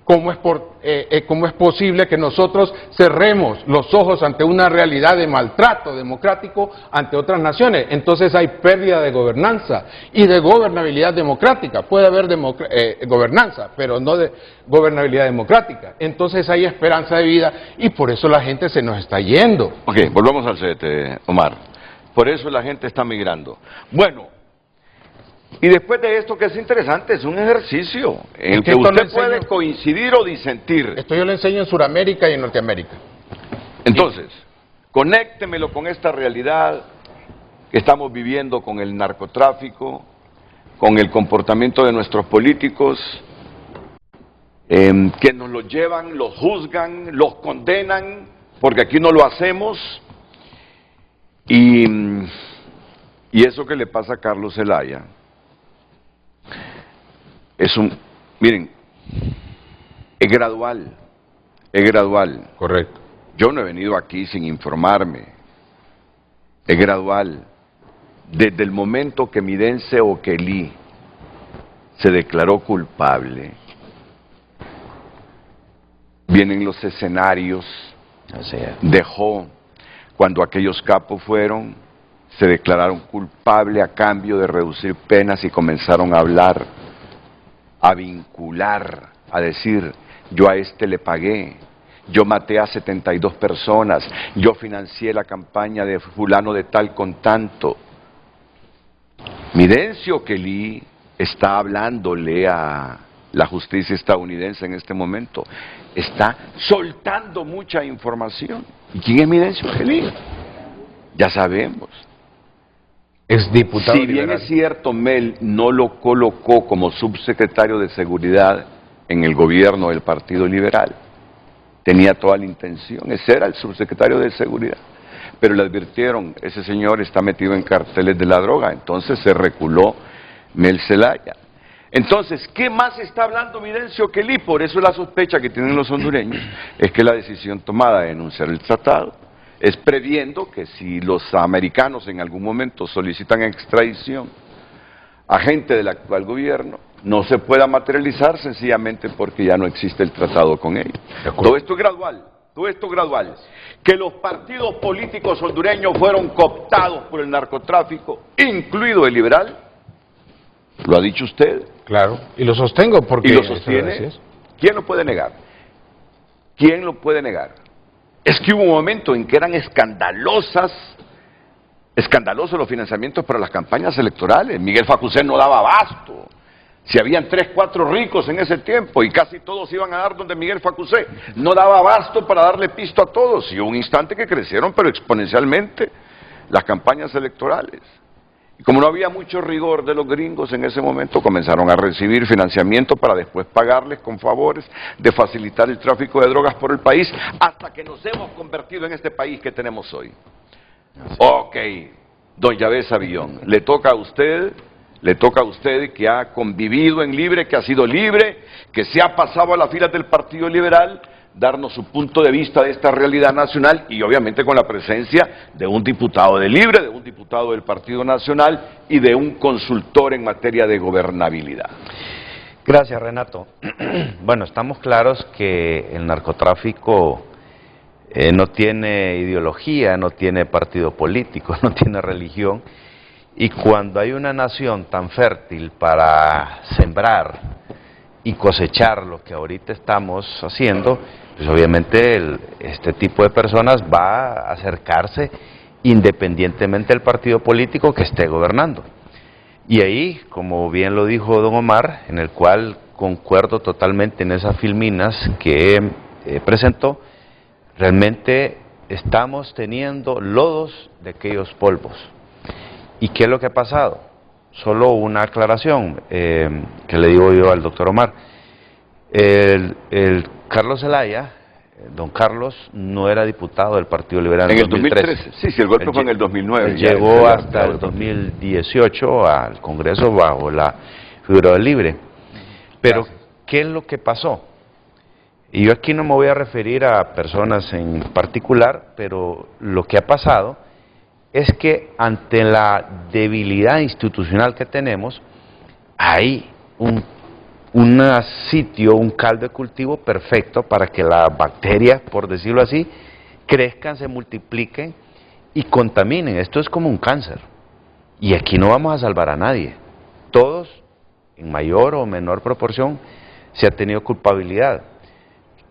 ¿Cómo es posible que nosotros cerremos los ojos ante una realidad de maltrato democrático ante otras naciones? Entonces hay pérdida de gobernanza y de gobernabilidad democrática. Puede haber gobernanza, pero no de gobernabilidad democrática. Entonces hay esperanza de vida y por eso la gente se nos está yendo. Ok, volvamos al CET, Omar. Por eso la gente está migrando. Bueno, y después de esto, que es interesante, es un ejercicio en el que usted puede coincidir o disentir. Esto yo lo enseño en Sudamérica y en Norteamérica. Entonces, conéctemelo con esta realidad que estamos viviendo con el narcotráfico, con el comportamiento de nuestros políticos, que nos los llevan, los juzgan, los condenan, porque aquí no lo hacemos. Y eso que le pasa a Carlos Zelaya miren, es gradual, Correcto. Yo no he venido aquí sin informarme, es gradual. Desde el momento que Midense Oquelí se declaró culpable, vienen los escenarios, dejó. Cuando aquellos capos se declararon culpables a cambio de reducir penas y comenzaron a hablar, a vincular, a decir, yo a este le pagué, yo maté a 72 personas, yo financié la campaña de fulano de tal con tanto. Midense Oquelí está hablándole a la justicia estadounidense en este momento, está soltando mucha información. ¿Y quién es Midense Oquelí? Ya sabemos. exdiputado Si bien liberal. es cierto, Mel no lo colocó como subsecretario de Seguridad en el gobierno del Partido Liberal, tenía toda la intención, ese era el subsecretario de Seguridad, pero le advirtieron, ese señor está metido en carteles de la droga, entonces se reculó Mel Zelaya. Entonces, ¿qué más está hablando Videncio Kelly? Por eso la sospecha que tienen los hondureños es que la decisión tomada de denunciar el tratado es previendo que si los americanos en algún momento solicitan extradición a gente del actual gobierno, no se pueda materializar sencillamente porque ya no existe el tratado con ellos. Todo esto es gradual, todo esto es gradual. Que los partidos políticos hondureños fueron cooptados por el narcotráfico, incluido el liberal, lo ha dicho usted. Claro, y lo sostengo porque... Y lo sostiene. ¿Quién lo puede negar? ¿Quién lo puede negar? Es que hubo un momento en que eran escandalosos los financiamientos para las campañas electorales. Miguel Facusé no daba abasto. Si habían 3, 4 ricos en ese tiempo y casi todos iban a dar donde Miguel Facusé, no daba abasto para darle pisto a todos. Y hubo un instante que crecieron, pero exponencialmente, las campañas electorales. Y como no había mucho rigor de los gringos en ese momento, comenzaron a recibir financiamiento para después pagarles con favores de facilitar el tráfico de drogas por el país, hasta que nos hemos convertido en este país que tenemos hoy. Ok, don Yavés Avillón, le toca a usted que ha convivido en Libre, que ha sido libre, que se ha pasado a las filas del Partido Liberal, darnos su punto de vista de esta realidad nacional y obviamente con la presencia de un diputado de Libre, de un diputado del Partido Nacional y de un consultor en materia de gobernabilidad. Gracias, Renato. Bueno, estamos claros que el narcotráfico no tiene ideología, no tiene partido político, no tiene religión, y cuando hay una nación tan fértil para sembrar y cosechar lo que ahorita estamos haciendo, pues obviamente este tipo de personas va a acercarse independientemente del partido político que esté gobernando. Y ahí, como bien lo dijo don Omar, en el cual concuerdo totalmente en esas filminas que presentó, realmente estamos teniendo lodos de aquellos polvos. ¿Y qué es lo que ha pasado? Solo una aclaración que le digo yo al doctor Omar. El Carlos Zelaya, don Carlos, no era diputado del Partido Liberal en el 2013. Sí, el golpe fue en el 2009. Llegó hasta el 2018 al Congreso bajo la figura del Libre. Pero, ¿qué es lo que pasó? Y yo aquí no me voy a referir a personas en particular, pero lo que ha pasado es que ante la debilidad institucional que tenemos, hay un sitio, un caldo de cultivo perfecto para que las bacterias, por decirlo así, crezcan, se multipliquen y contaminen. Esto es como un cáncer. Y aquí no vamos a salvar a nadie. Todos, en mayor o menor proporción, se ha tenido culpabilidad.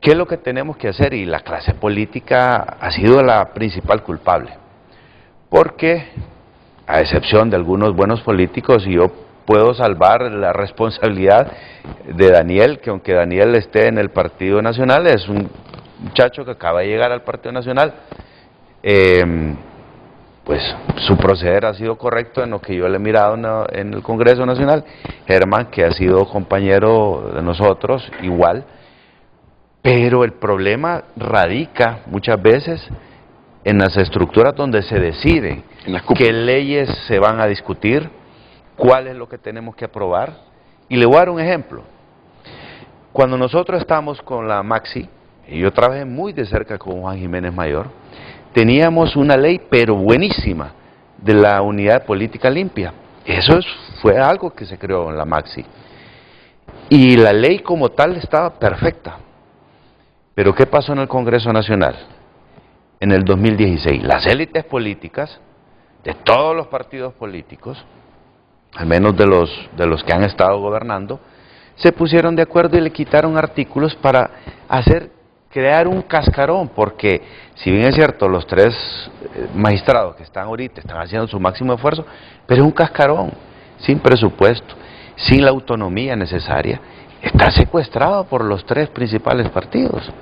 ¿Qué es lo que tenemos que hacer? Y la clase política ha sido la principal culpable. Porque, a excepción de algunos buenos políticos, y yo puedo salvar la responsabilidad de Daniel, que aunque Daniel esté en el Partido Nacional, es un muchacho que acaba de llegar al Partido Nacional, pues su proceder ha sido correcto en lo que yo le he mirado en el Congreso Nacional. Germán, que ha sido compañero de nosotros, igual, pero el problema radica muchas veces en las estructuras donde se decide qué leyes se van a discutir, cuál es lo que tenemos que aprobar. Y le voy a dar un ejemplo. Cuando nosotros estábamos con la Maxi, y yo trabajé muy de cerca con Juan Jiménez Mayor, teníamos una ley, pero buenísima, de la Unidad de Política Limpia. Eso fue algo que se creó en la Maxi. Y la ley como tal estaba perfecta. Pero ¿qué pasó en el Congreso Nacional? En el 2016, las élites políticas de todos los partidos políticos, al menos de los que han estado gobernando, se pusieron de acuerdo y le quitaron artículos para crear un cascarón, porque si bien es cierto, los 3 magistrados que están ahorita están haciendo su máximo esfuerzo, pero es un cascarón, sin presupuesto, sin la autonomía necesaria, está secuestrado por los 3 principales partidos.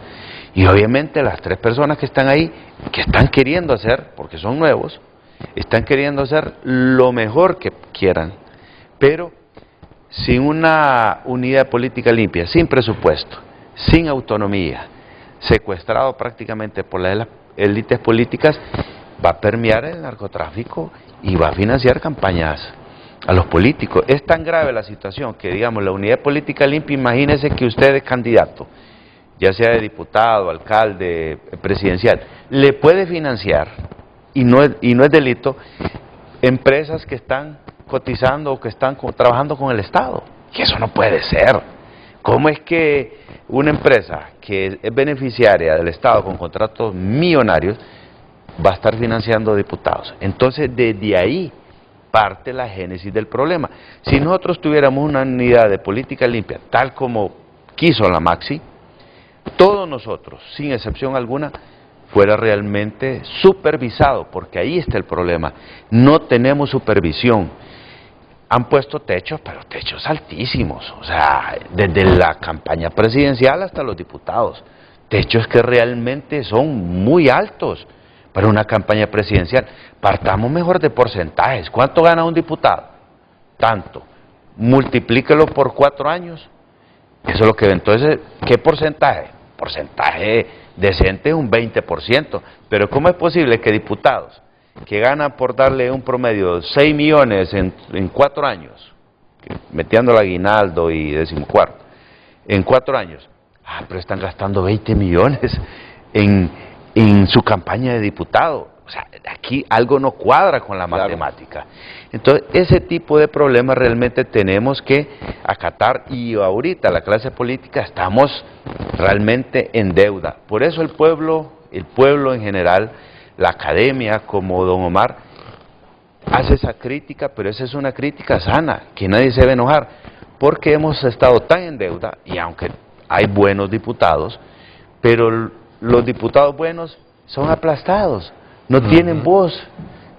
Y obviamente las 3 personas que están ahí, que están queriendo hacer, porque son nuevos, están queriendo hacer lo mejor que quieran, pero sin una unidad política limpia, sin presupuesto, sin autonomía, secuestrado prácticamente por las élites políticas, va a permear el narcotráfico y va a financiar campañas a los políticos. Es tan grave la situación que, digamos, la unidad política limpia, imagínese que usted es candidato, ya sea de diputado, alcalde, presidencial, le puede financiar, y no es delito, empresas que están cotizando o que están trabajando con el Estado. Y eso no puede ser. ¿Cómo es que una empresa que es beneficiaria del Estado con contratos millonarios va a estar financiando diputados? Entonces, desde ahí parte la génesis del problema. Si nosotros tuviéramos una unidad de política limpia, tal como quiso la Maxi, todos nosotros, sin excepción alguna, fuera realmente supervisado, porque ahí está el problema. No tenemos supervisión. Han puesto techos, pero techos altísimos, o sea, desde la campaña presidencial hasta los diputados. Techos que realmente son muy altos para una campaña presidencial. Partamos mejor de porcentajes. ¿Cuánto gana un diputado? Tanto. Multiplíquelo por 4 años. Eso es lo que... Entonces, ¿qué porcentaje? Porcentaje decente es un 20%. Pero ¿cómo es posible que diputados que ganan, por darle un promedio, 6 millones en 4 años, metiendo el aguinaldo y 14º, en 4 años, pero están gastando 20 millones en su campaña de diputado? O sea, aquí algo no cuadra con la matemática. Entonces, ese tipo de problemas realmente tenemos que acatar, y ahorita la clase política estamos realmente en deuda. Por eso el pueblo en general, la academia, como don Omar, hace esa crítica, pero esa es una crítica sana, que nadie se debe enojar, porque hemos estado tan en deuda, y aunque hay buenos diputados, pero los diputados buenos son aplastados, no tienen voz,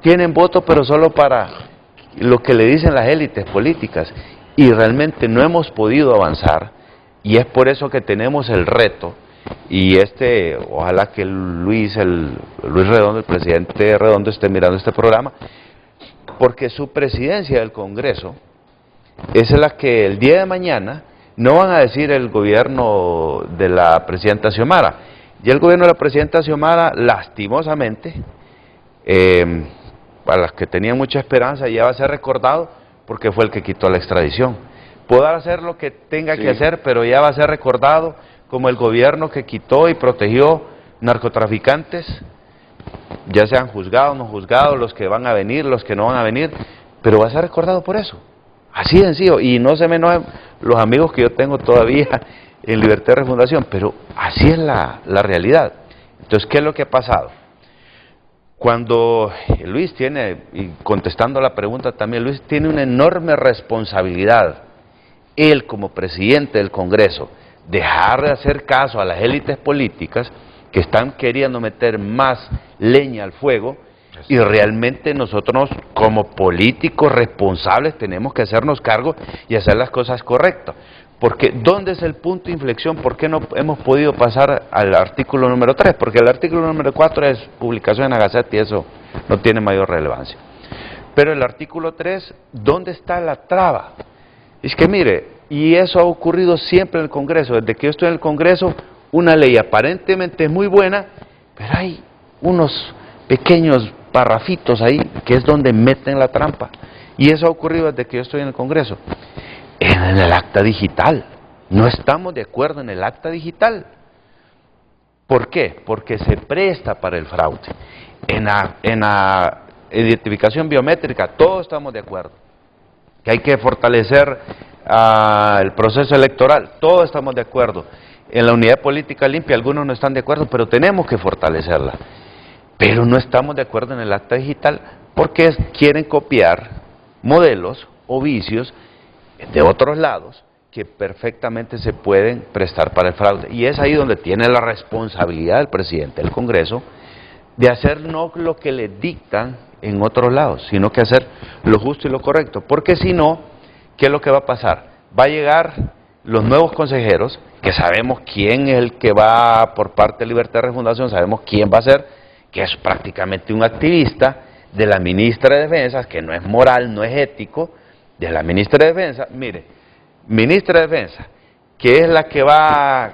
tienen voto, pero solo para lo que le dicen las élites políticas, y realmente no hemos podido avanzar, y es por eso que tenemos el reto. Y ojalá que Luis Redondo, el presidente Redondo, esté mirando este programa, porque su presidencia del Congreso es la que el día de mañana no van a decir el gobierno de la presidenta Xiomara. Y el gobierno de la presidenta Xiomara, lastimosamente, para los que tenían mucha esperanza, ya va a ser recordado porque fue el que quitó la extradición. Podrá hacer lo que tenga que hacer, pero ya va a ser recordado como el gobierno que quitó y protegió narcotraficantes, ya sean juzgados, no juzgados, los que van a venir, los que no van a venir, pero va a ser recordado por eso. Así de sencillo, y no se me enojen los amigos que yo tengo todavía en Libertad de Refundación, pero así es la realidad. Entonces, ¿qué es lo que ha pasado? Cuando Luis tiene, y contestando la pregunta también, Luis tiene una enorme responsabilidad, él como presidente del Congreso, dejar de hacer caso a las élites políticas que están queriendo meter más leña al fuego, y realmente nosotros como políticos responsables tenemos que hacernos cargo y hacer las cosas correctas. Porque ¿dónde es el punto de inflexión? ¿Por qué no hemos podido pasar al artículo número 3? Porque el artículo número 4 es publicación en la Gaceta y eso no tiene mayor relevancia. Pero el artículo 3, ¿dónde está la traba? Es que mire, y eso ha ocurrido siempre en el Congreso. Desde que yo estoy en el Congreso, una ley aparentemente es muy buena, pero hay unos pequeños parrafitos ahí, que es donde meten la trampa. Y eso ha ocurrido desde que yo estoy en el Congreso. En el acta digital. No estamos de acuerdo en el acta digital. ¿Por qué? Porque se presta para el fraude. En la identificación biométrica, todos estamos de acuerdo. Que hay que fortalecer el proceso electoral, todos estamos de acuerdo. En la unidad política limpia algunos no están de acuerdo, pero tenemos que fortalecerla. Pero no estamos de acuerdo en el acta digital porque quieren copiar modelos o vicios de otros lados que perfectamente se pueden prestar para el fraude. Y es ahí donde tiene la responsabilidad el presidente del Congreso de hacer no lo que le dictan en otros lados, sino que hacer lo justo y lo correcto. Porque si no, ¿qué es lo que va a pasar? Va a llegar los nuevos consejeros, que sabemos quién es el que va por parte de Libertad de Refundación, sabemos quién va a ser, que es prácticamente un activista de la ministra de Defensa, que no es moral, no es ético, de la ministra de Defensa, mire, ministra de Defensa, que es la que va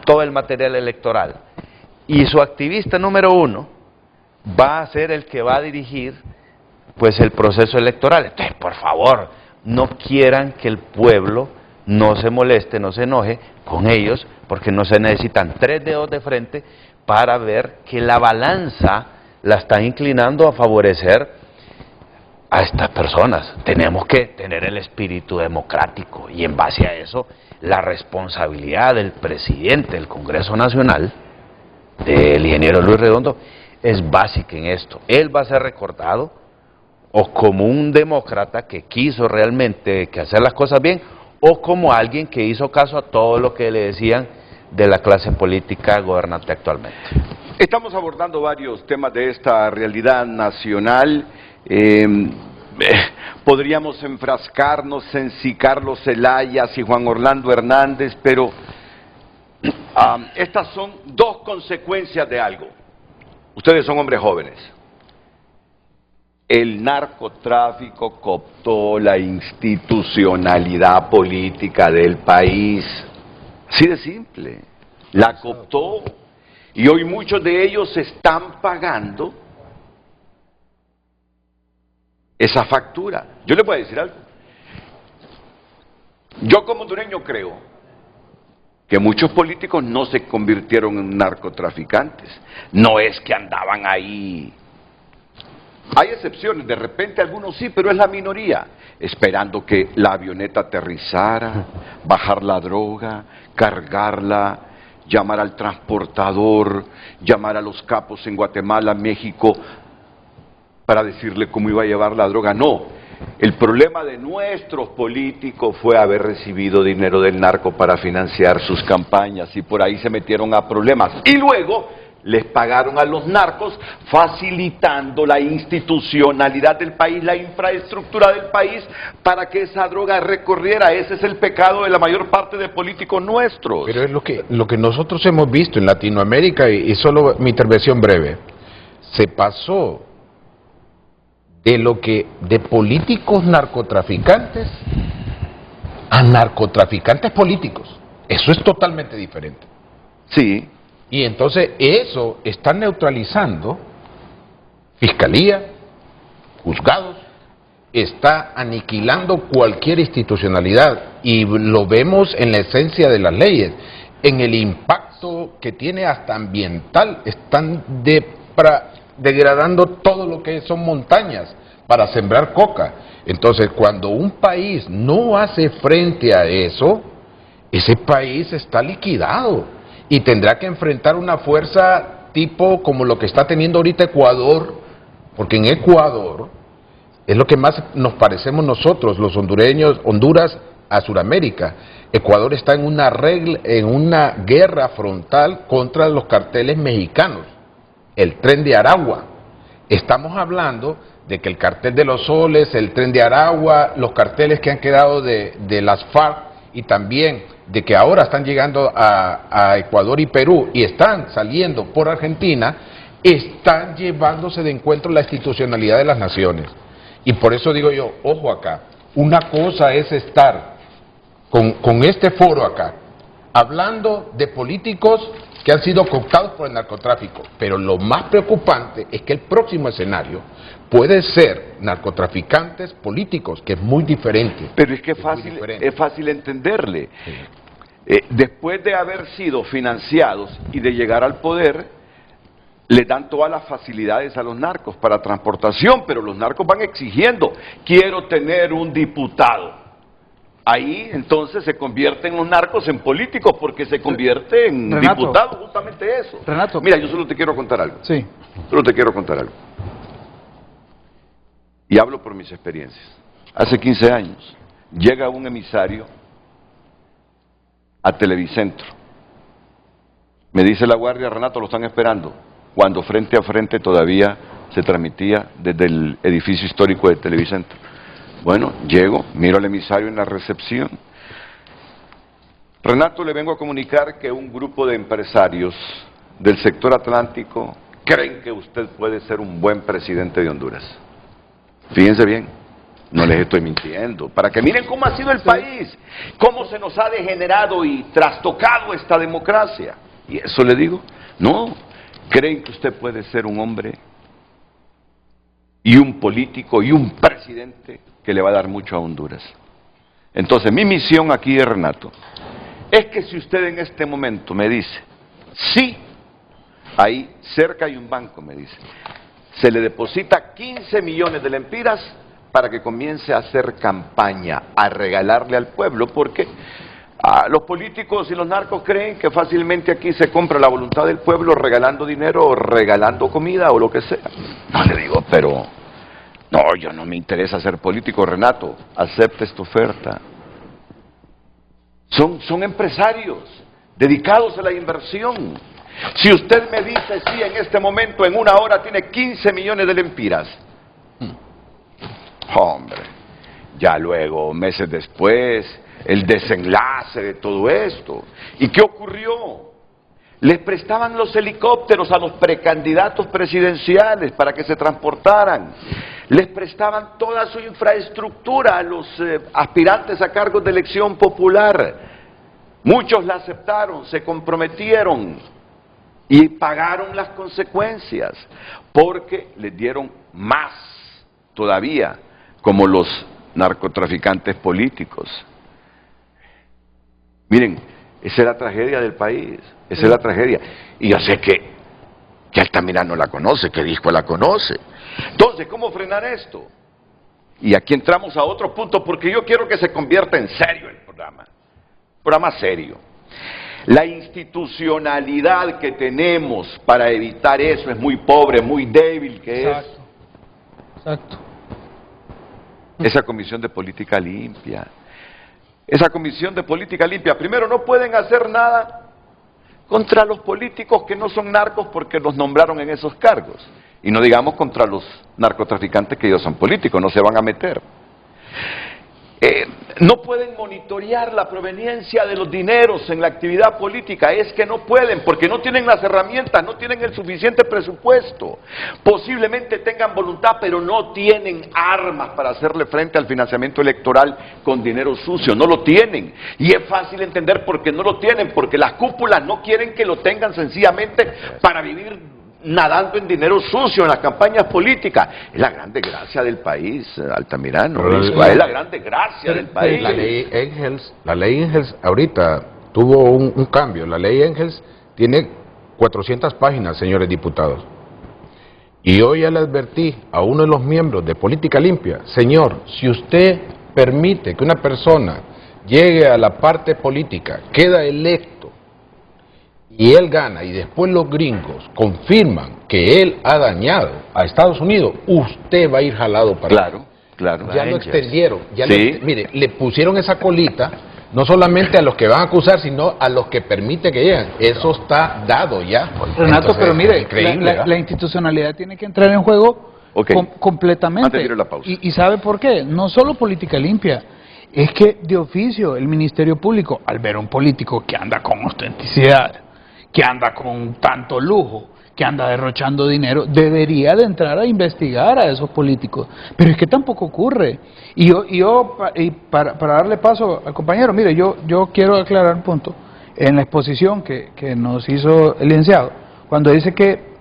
todo el material electoral, y su activista número 1 va a ser el que va a dirigir pues el proceso electoral. Entonces, por favor, no quieran que el pueblo no se moleste, no se enoje con ellos, porque no se necesitan 3 dedos de frente para ver que la balanza la están inclinando a favorecer a estas personas. Tenemos que tener el espíritu democrático y en base a eso la responsabilidad del presidente del Congreso Nacional, del ingeniero Luis Redondo, es básica en esto. Él va a ser recordado o como un demócrata que quiso realmente que hacer las cosas bien, o como alguien que hizo caso a todo lo que le decían de la clase política gobernante actualmente. Estamos abordando varios temas de esta realidad nacional. Podríamos enfrascarnos en si Carlos Zelaya, si Juan Orlando Hernández, pero estas son 2 consecuencias de algo. Ustedes son hombres jóvenes. El narcotráfico cooptó la institucionalidad política del país. Así de simple. La cooptó. Y hoy muchos de ellos están pagando esa factura. Yo les voy a decir algo. Yo como hondureño creo que muchos políticos no se convirtieron en narcotraficantes. No es que andaban ahí. Hay excepciones, de repente algunos sí, pero es la minoría, esperando que la avioneta aterrizara, bajar la droga, cargarla, llamar al transportador, llamar a los capos en Guatemala, México, para decirle cómo iba a llevar la droga. No, el problema de nuestros políticos fue haber recibido dinero del narco para financiar sus campañas y por ahí se metieron a problemas. Y luego les pagaron a los narcos facilitando la institucionalidad del país, la infraestructura del país para que esa droga recorriera. Ese es el pecado de la mayor parte de políticos nuestros. Pero es lo que nosotros hemos visto en Latinoamérica, y solo mi intervención breve, se pasó de políticos narcotraficantes a narcotraficantes políticos. Eso es totalmente diferente. Sí. Y entonces eso está neutralizando fiscalía, juzgados, está aniquilando cualquier institucionalidad y lo vemos en la esencia de las leyes, en el impacto que tiene hasta ambiental. Están degradando todo lo que son montañas para sembrar coca. Entonces, cuando un país no hace frente a eso, ese país está liquidado y tendrá que enfrentar una fuerza tipo como lo que está teniendo ahorita Ecuador, porque en Ecuador es lo que más nos parecemos nosotros, los hondureños, Honduras a Sudamérica. Ecuador está en una guerra frontal contra los carteles mexicanos, el Tren de Aragua. Estamos hablando de que el cartel de los Soles, el Tren de Aragua, los carteles que han quedado de las FARC y también de que ahora están llegando a Ecuador y Perú y están saliendo por Argentina, están llevándose de encuentro la institucionalidad de las naciones. Y por eso digo yo, ojo acá, una cosa es estar con este foro acá, hablando de políticos que han sido cooptados por el narcotráfico, pero lo más preocupante es que el próximo escenario puede ser narcotraficantes políticos, que es muy diferente. Pero es que es fácil entenderle. Sí. Después de haber sido financiados y de llegar al poder, le dan todas las facilidades a los narcos para transportación, pero los narcos van exigiendo, quiero tener un diputado. Ahí entonces se convierten los narcos en políticos porque se convierte en diputados, justamente eso. Renato. Mira, yo solo te quiero contar algo. Sí. Solo te quiero contar algo. Y hablo por mis experiencias. Hace 15 años llega un emisario a Televicentro. Me dice la guardia, Renato, lo están esperando. Cuando frente a frente todavía se transmitía desde el edificio histórico de Televicentro. Bueno, llego, miro al emisario en la recepción. Renato, le vengo a comunicar que un grupo de empresarios del sector atlántico creen que usted puede ser un buen presidente de Honduras? Fíjense bien, no les estoy mintiendo, para que miren cómo ha sido el país, cómo se nos ha degenerado y trastocado esta democracia. Y eso le digo, no, creen que usted puede ser un hombre y un político y un presidente que le va a dar mucho a Honduras. Entonces, mi misión aquí, Renato, es que si usted en este momento me dice, sí, ahí cerca hay un banco, me dice, se le deposita 15 millones de lempiras para que comience a hacer campaña, a regalarle al pueblo, porque los políticos y los narcos creen que fácilmente aquí se compra la voluntad del pueblo regalando dinero o regalando comida o lo que sea. No le digo, pero no, yo no me interesa ser político, Renato, acepte esta oferta. Son empresarios dedicados a la inversión. Si usted me dice, sí, en este momento, en una hora tiene 15 millones de lempiras, hombre, ya luego, meses después, el desenlace de todo esto. ¿Y qué ocurrió? Les prestaban los helicópteros a los precandidatos presidenciales para que se transportaran. Les prestaban toda su infraestructura a los aspirantes a cargos de elección popular. Muchos la aceptaron, se comprometieron y pagaron las consecuencias, porque les dieron más todavía, como los narcotraficantes políticos. Miren, esa es la tragedia del país, esa es la tragedia. Y yo sé que Altamirano la conoce, que Disco la conoce. Entonces, ¿cómo frenar esto? Y aquí entramos a otro punto, porque yo quiero que se convierta en serio el programa serio. La institucionalidad que tenemos para evitar eso es muy pobre, muy débil, Exacto. Esa comisión de política limpia. Esa comisión de política limpia, primero, no pueden hacer nada contra los políticos que no son narcos porque los nombraron en esos cargos. Y no digamos contra los narcotraficantes que ellos son políticos, no se van a meter. No pueden monitorear la proveniencia de los dineros en la actividad política, es que no pueden, porque no tienen las herramientas, no tienen el suficiente presupuesto. Posiblemente tengan voluntad, pero no tienen armas para hacerle frente al financiamiento electoral con dinero sucio, no lo tienen. Y es fácil entender por qué no lo tienen, porque las cúpulas no quieren que lo tengan sencillamente para vivir nadando en dinero sucio en las campañas políticas. Es la grande gracia del país, Altamirano, es la grande gracia del país. La ley Engels ahorita tuvo un cambio. La ley Engels tiene 400 páginas, señores diputados. Y hoy ya le advertí a uno de los miembros de Política Limpia, señor, si usted permite que una persona llegue a la parte política, queda electo, y él gana, y después los gringos confirman que él ha dañado a Estados Unidos, usted va a ir jalado para allá. Claro. Ya lo extendieron, Sí. Mire, le pusieron esa colita, no solamente a los que van a acusar, sino a los que permite que lleguen. Eso está dado ya. Renato, Entonces, pero mire, increíble, la institucionalidad tiene que entrar en juego completamente. Antes de ir a la pausa. ¿Y sabe por qué? No solo política limpia, es que de oficio el Ministerio Público, al ver a un político que anda con autenticidad, que anda con tanto lujo, que anda derrochando dinero, debería de entrar a investigar a esos políticos. Pero es que tampoco ocurre. Y para darle paso al compañero, mire, yo quiero aclarar un punto. En la exposición que nos hizo el licenciado, cuando dice que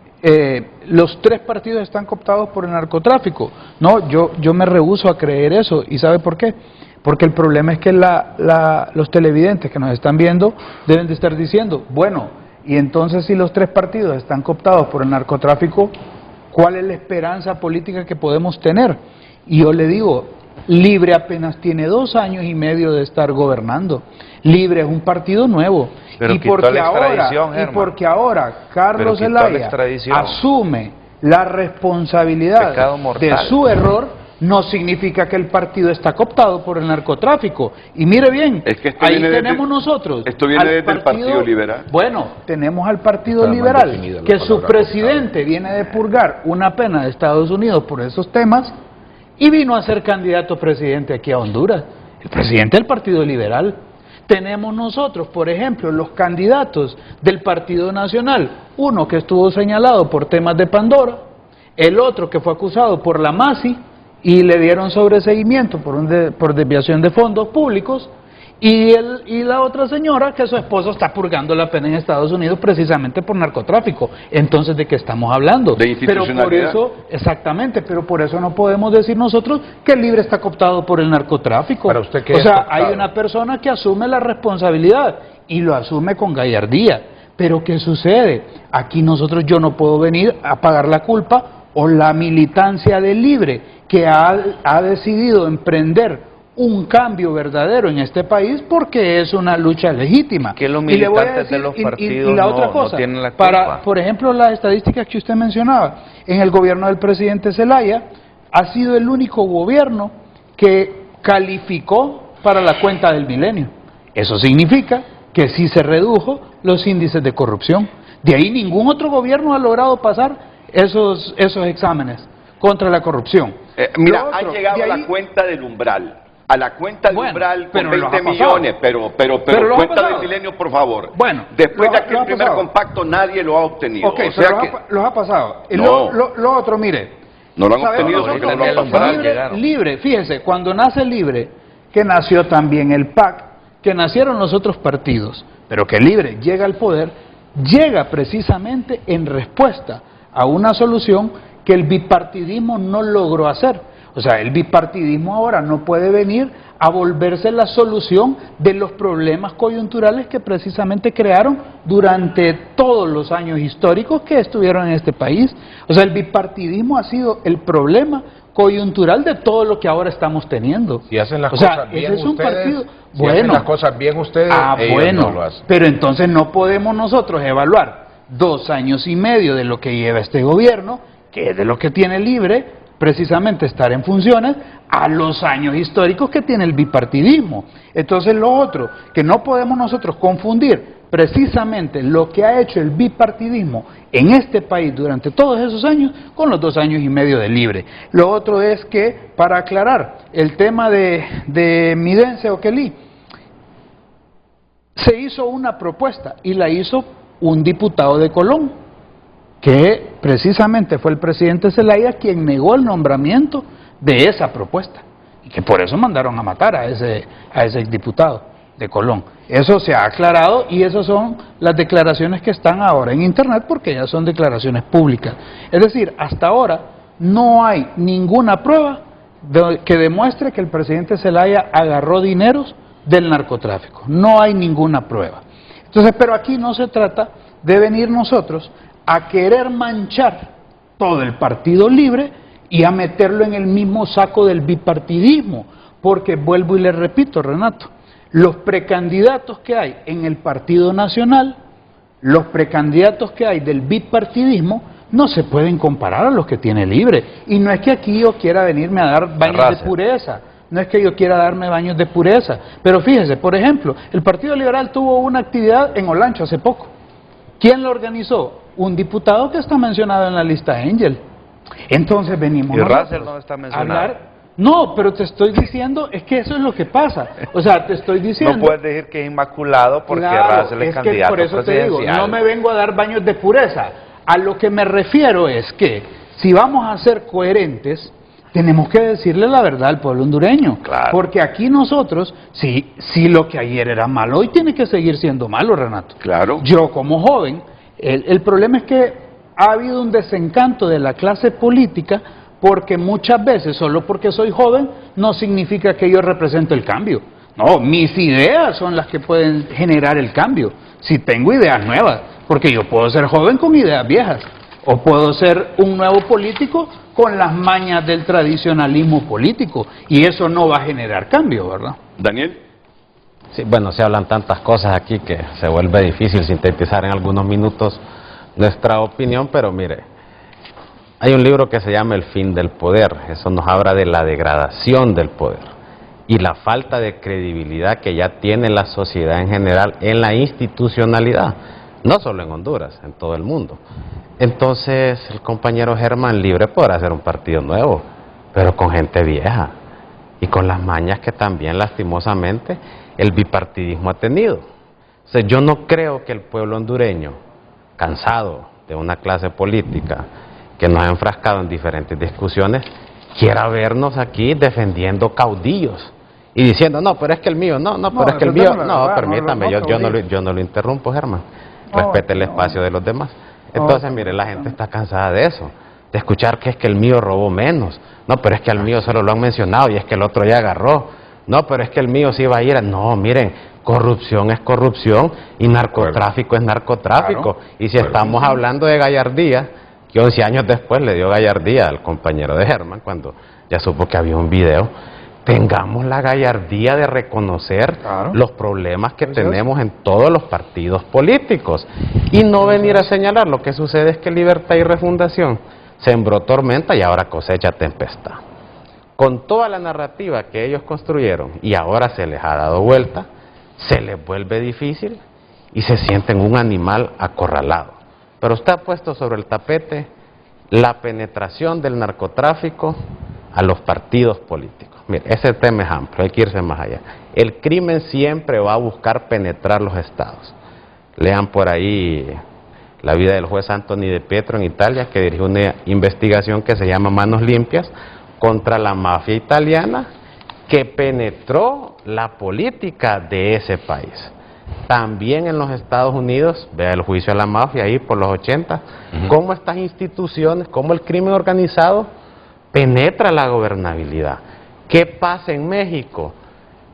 los 3 partidos están cooptados por el narcotráfico. No, yo me rehúso a creer eso. ¿Y sabe por qué? Porque el problema es que los televidentes que nos están viendo deben de estar diciendo, bueno, y entonces si los 3 partidos están cooptados por el narcotráfico, ¿cuál es la esperanza política que podemos tener? Y yo le digo, Libre apenas tiene 2 años y medio de estar gobernando. Libre es un partido nuevo. Pero y quitó la extradición, Germán. porque ahora Carlos Pero quitó la Zelaya extradición. asume la responsabilidad Pecado mortal. de su error, no significa que el partido está cooptado por el narcotráfico. Y mire bien, Es que esto ahí viene tenemos nosotros. Esto viene desde el Partido Liberal. Bueno, tenemos al Partido Está mal Liberal, definida la que su palabra presidente viene de purgar una pena de Estados Unidos por esos temas y vino a ser candidato a presidente aquí a Honduras. El presidente del Partido Liberal. Tenemos nosotros, por ejemplo, los candidatos del Partido Nacional, uno que estuvo señalado por temas de Pandora, el otro que fue acusado por la MASI y le dieron sobreseguimiento por desviación de fondos públicos, y la otra señora que su esposo está purgando la pena en Estados Unidos precisamente por narcotráfico. Entonces, ¿de qué estamos hablando? De institucionalidad. Pero por eso, exactamente, pero por eso no podemos decir nosotros que el Libre está cooptado por el narcotráfico. ¿Para usted qué o es sea, cooptado? hay una persona que asume la responsabilidad y lo asume con gallardía. Pero ¿qué sucede? Aquí yo no puedo venir a pagar la culpa, o la militancia del Libre que ha decidido emprender un cambio verdadero en este país porque es una lucha legítima. Que los Y le voy a militantes de los partidos y la no- otra no cosa, tienen la culpa. por ejemplo, las estadísticas que usted mencionaba, en el gobierno del presidente Zelaya ha sido el único gobierno que calificó para la cuenta del milenio. Eso significa que sí se redujo los índices de corrupción. De ahí ningún otro gobierno ha logrado pasar esos exámenes contra la corrupción. Mira, Lo otro, han llegado de a ahí- la cuenta del umbral. A la cuenta del Bueno, umbral con pero los 20 ha pasado. millones, pero Pero los ha cuenta del pasado. milenio, por favor. Bueno, después los de ha- aquel los ha primer pasado. compacto nadie lo ha obtenido. Ok, o pero sea que los ha pasado. Y No. lo otro, mire, no lo han sabemos obtenido nosotros porque no lo han nosotros pasado. Libre, llegaron. Libre, fíjese, cuando nace Libre, que nació también el PAC, que nacieron los otros partidos, pero que Libre llega al poder, llega precisamente en respuesta a una solución que el bipartidismo no logró hacer. O sea, el bipartidismo ahora no puede venir a volverse la solución de los problemas coyunturales que precisamente crearon durante todos los años históricos que estuvieron en este país. O sea, el bipartidismo ha sido el problema coyuntural de todo lo que ahora estamos teniendo. Si hacen las O sea, cosas bien ese es un ustedes, partido. si hacen las cosas bien ustedes, ellos bueno, no lo hacen. pero entonces no podemos nosotros evaluar 2 años y medio de lo que lleva este gobierno, que es de lo que tiene Libre, precisamente estar en funciones, a los años históricos que tiene el bipartidismo. Entonces lo otro, que no podemos nosotros confundir precisamente lo que ha hecho el bipartidismo en este país durante todos esos años con los 2 años y medio de Libre. Lo otro es que, para aclarar el tema de Midense Oquelí, se hizo una propuesta y la hizo un diputado de Colón, que precisamente fue el presidente Zelaya quien negó el nombramiento de esa propuesta, y que por eso mandaron a matar a ese diputado de Colón. Eso se ha aclarado y esas son las declaraciones que están ahora en internet porque ya son declaraciones públicas. Es decir, hasta ahora no hay ninguna prueba que demuestre que el presidente Zelaya agarró dineros del narcotráfico. No hay ninguna prueba. Entonces, pero aquí no se trata de venir nosotros a querer manchar todo el Partido Libre y a meterlo en el mismo saco del bipartidismo, porque vuelvo y le repito, Renato, los precandidatos que hay en el Partido Nacional, los precandidatos que hay del bipartidismo, no se pueden comparar a los que tiene Libre. Y no es que aquí yo quiera venirme a dar baños de pureza, no es que yo quiera darme baños de pureza, pero fíjese, por ejemplo, el Partido Liberal tuvo una actividad en Olancho hace poco. ¿Quién lo organizó? Un diputado que está mencionado en la lista Angel. Entonces venimos ¿Y nosotros Russell no está a mencionado? hablar. No, pero te estoy diciendo, es que eso es lo que pasa. O sea, te estoy diciendo. No puedes decir que es inmaculado porque Claro, Russell es que candidato por eso te digo, presidencial. no me vengo a dar baños de pureza. A lo que me refiero es que si vamos a ser coherentes, tenemos que decirle la verdad al pueblo hondureño. Claro. Porque aquí nosotros, si lo que ayer era malo, hoy tiene que seguir siendo malo, Renato. Claro. Yo como joven, el problema es que ha habido un desencanto de la clase política porque muchas veces, solo porque soy joven, no significa que yo represento el cambio. No, mis ideas son las que pueden generar el cambio. Si tengo ideas nuevas, porque yo puedo ser joven con ideas viejas, o puedo ser un nuevo político con las mañas del tradicionalismo político, y eso no va a generar cambio, ¿verdad? Daniel. Sí, bueno, se hablan tantas cosas aquí que se vuelve difícil sintetizar en algunos minutos nuestra opinión, pero mire, hay un libro que se llama El fin del poder. Eso nos habla de la degradación del poder y la falta de credibilidad que ya tiene la sociedad en general en la institucionalidad, no solo en Honduras, en todo el mundo. Entonces el compañero Germán Libre podrá hacer un partido nuevo, pero con gente vieja y con las mañas que también lastimosamente el bipartidismo ha tenido. O sea, yo no creo que el pueblo hondureño, cansado de una clase política que nos ha enfrascado en diferentes discusiones, quiera vernos aquí defendiendo caudillos y diciendo, no, pero es que el mío, pero es que el mío, permítame, yo no lo interrumpo, Germán, respete el espacio de los demás. Entonces, mire, la gente está cansada de eso, de escuchar que es que el mío robó menos, no, pero es que al mío solo lo han mencionado y es que el otro ya agarró, no, pero es que el mío sí va a ir, no, miren, corrupción es corrupción y narcotráfico es narcotráfico, y si estamos hablando de gallardía, que 11 años después le dio gallardía al compañero de Germán cuando ya supo que había un video, tengamos la gallardía de reconocer los problemas que tenemos en todos los partidos políticos y no venir a señalar. Lo que sucede es que Libertad y Refundación sembró tormenta y ahora cosecha tempestad. Con toda la narrativa que ellos construyeron y ahora se les ha dado vuelta, se les vuelve difícil y se sienten un animal acorralado. Pero usted ha puesto sobre el tapete la penetración del narcotráfico a los partidos políticos. Mire, ese tema es amplio, hay que irse más allá. El crimen siempre va a buscar penetrar los estados. Lean por ahí la vida del juez Anthony De Pietro en Italia, que dirigió una investigación que se llama Manos Limpias contra la mafia italiana, que penetró la política de ese país. También en los Estados Unidos, vea el juicio a la mafia ahí por los 80, cómo estas instituciones, cómo el crimen organizado penetra la gobernabilidad. ¿Qué pasa en México?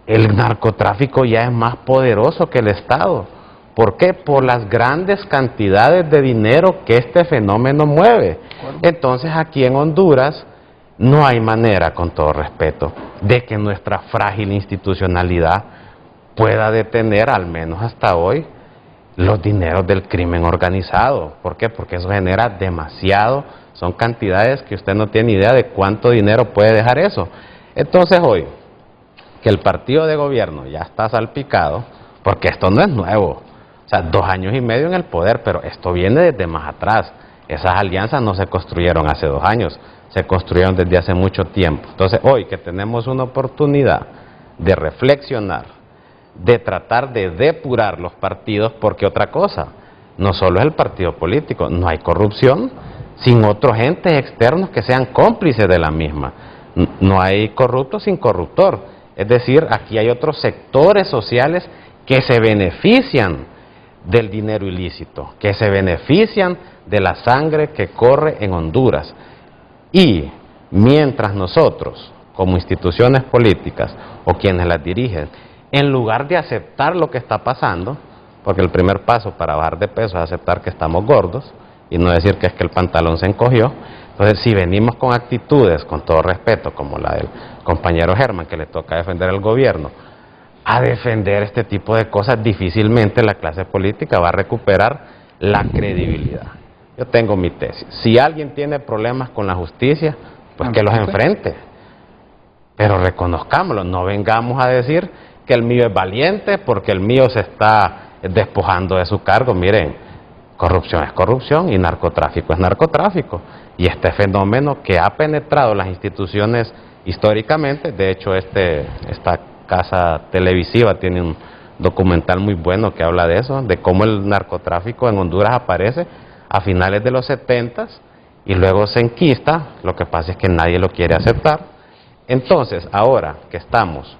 El narcotráfico ya es más poderoso que el Estado. ¿Por qué? Por las grandes cantidades de dinero que este fenómeno mueve. Entonces aquí en Honduras no hay manera, con todo respeto, de que nuestra frágil institucionalidad pueda detener, al menos hasta hoy, los dineros del crimen organizado. ¿Por qué? Porque eso genera demasiado, son cantidades que usted no tiene idea de cuánto dinero puede dejar eso. Entonces hoy, que el partido de gobierno ya está salpicado, porque esto no es nuevo, o sea, 2 años y medio en el poder, pero esto viene desde más atrás. Esas alianzas no se construyeron hace 2 años, se construyeron desde hace mucho tiempo. Entonces hoy que tenemos una oportunidad de reflexionar, de tratar de depurar los partidos, porque otra cosa, no solo es el partido político, no hay corrupción sin otros entes externos que sean cómplices de la misma. No hay corrupto sin corruptor, es decir, aquí hay otros sectores sociales que se benefician del dinero ilícito, que se benefician de la sangre que corre en Honduras. Y mientras nosotros, como instituciones políticas o quienes las dirigen, en lugar de aceptar lo que está pasando, porque el primer paso para bajar de peso es aceptar que estamos gordos y no decir que es que el pantalón se encogió. Entonces, si venimos con actitudes, con todo respeto, como la del compañero Germán, que le toca defender al gobierno, a defender este tipo de cosas, difícilmente la clase política va a recuperar la credibilidad. Yo tengo mi tesis. Si alguien tiene problemas con la justicia, pues que los enfrente. Pero reconozcámoslo, no vengamos a decir que el mío es valiente porque el mío se está despojando de su cargo. Miren, corrupción es corrupción y narcotráfico es narcotráfico. Y este fenómeno que ha penetrado las instituciones históricamente, de hecho esta casa televisiva tiene un documental muy bueno que habla de eso, de cómo el narcotráfico en Honduras aparece a finales de los 70s y luego se enquista. Lo que pasa es que nadie lo quiere aceptar. Entonces, ahora que estamos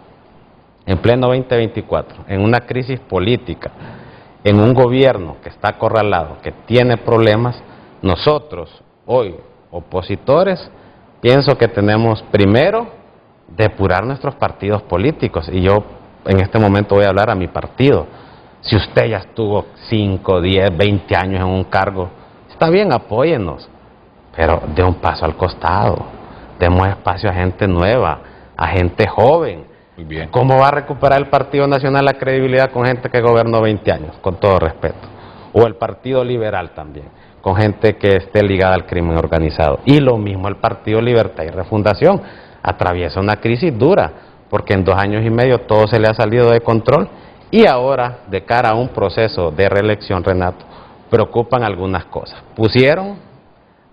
en pleno 2024, en una crisis política, en un gobierno que está acorralado, que tiene problemas, nosotros hoy, opositores, pienso que tenemos primero depurar nuestros partidos políticos, y yo en este momento voy a hablar a mi partido. Si usted ya estuvo 5, 10, 20 años en un cargo, está bien, apóyennos, pero dé un paso al costado, demos espacio a gente nueva, a gente joven. Muy bien. ¿Cómo va a recuperar el Partido Nacional la credibilidad con gente que gobernó 20 años, con todo respeto? O el Partido Liberal también, con gente que esté ligada al crimen organizado. Y lo mismo el Partido Libertad y Refundación, atraviesa una crisis dura, porque en 2 años y medio todo se le ha salido de control, y ahora, de cara a un proceso de reelección, Renato, preocupan algunas cosas. Pusieron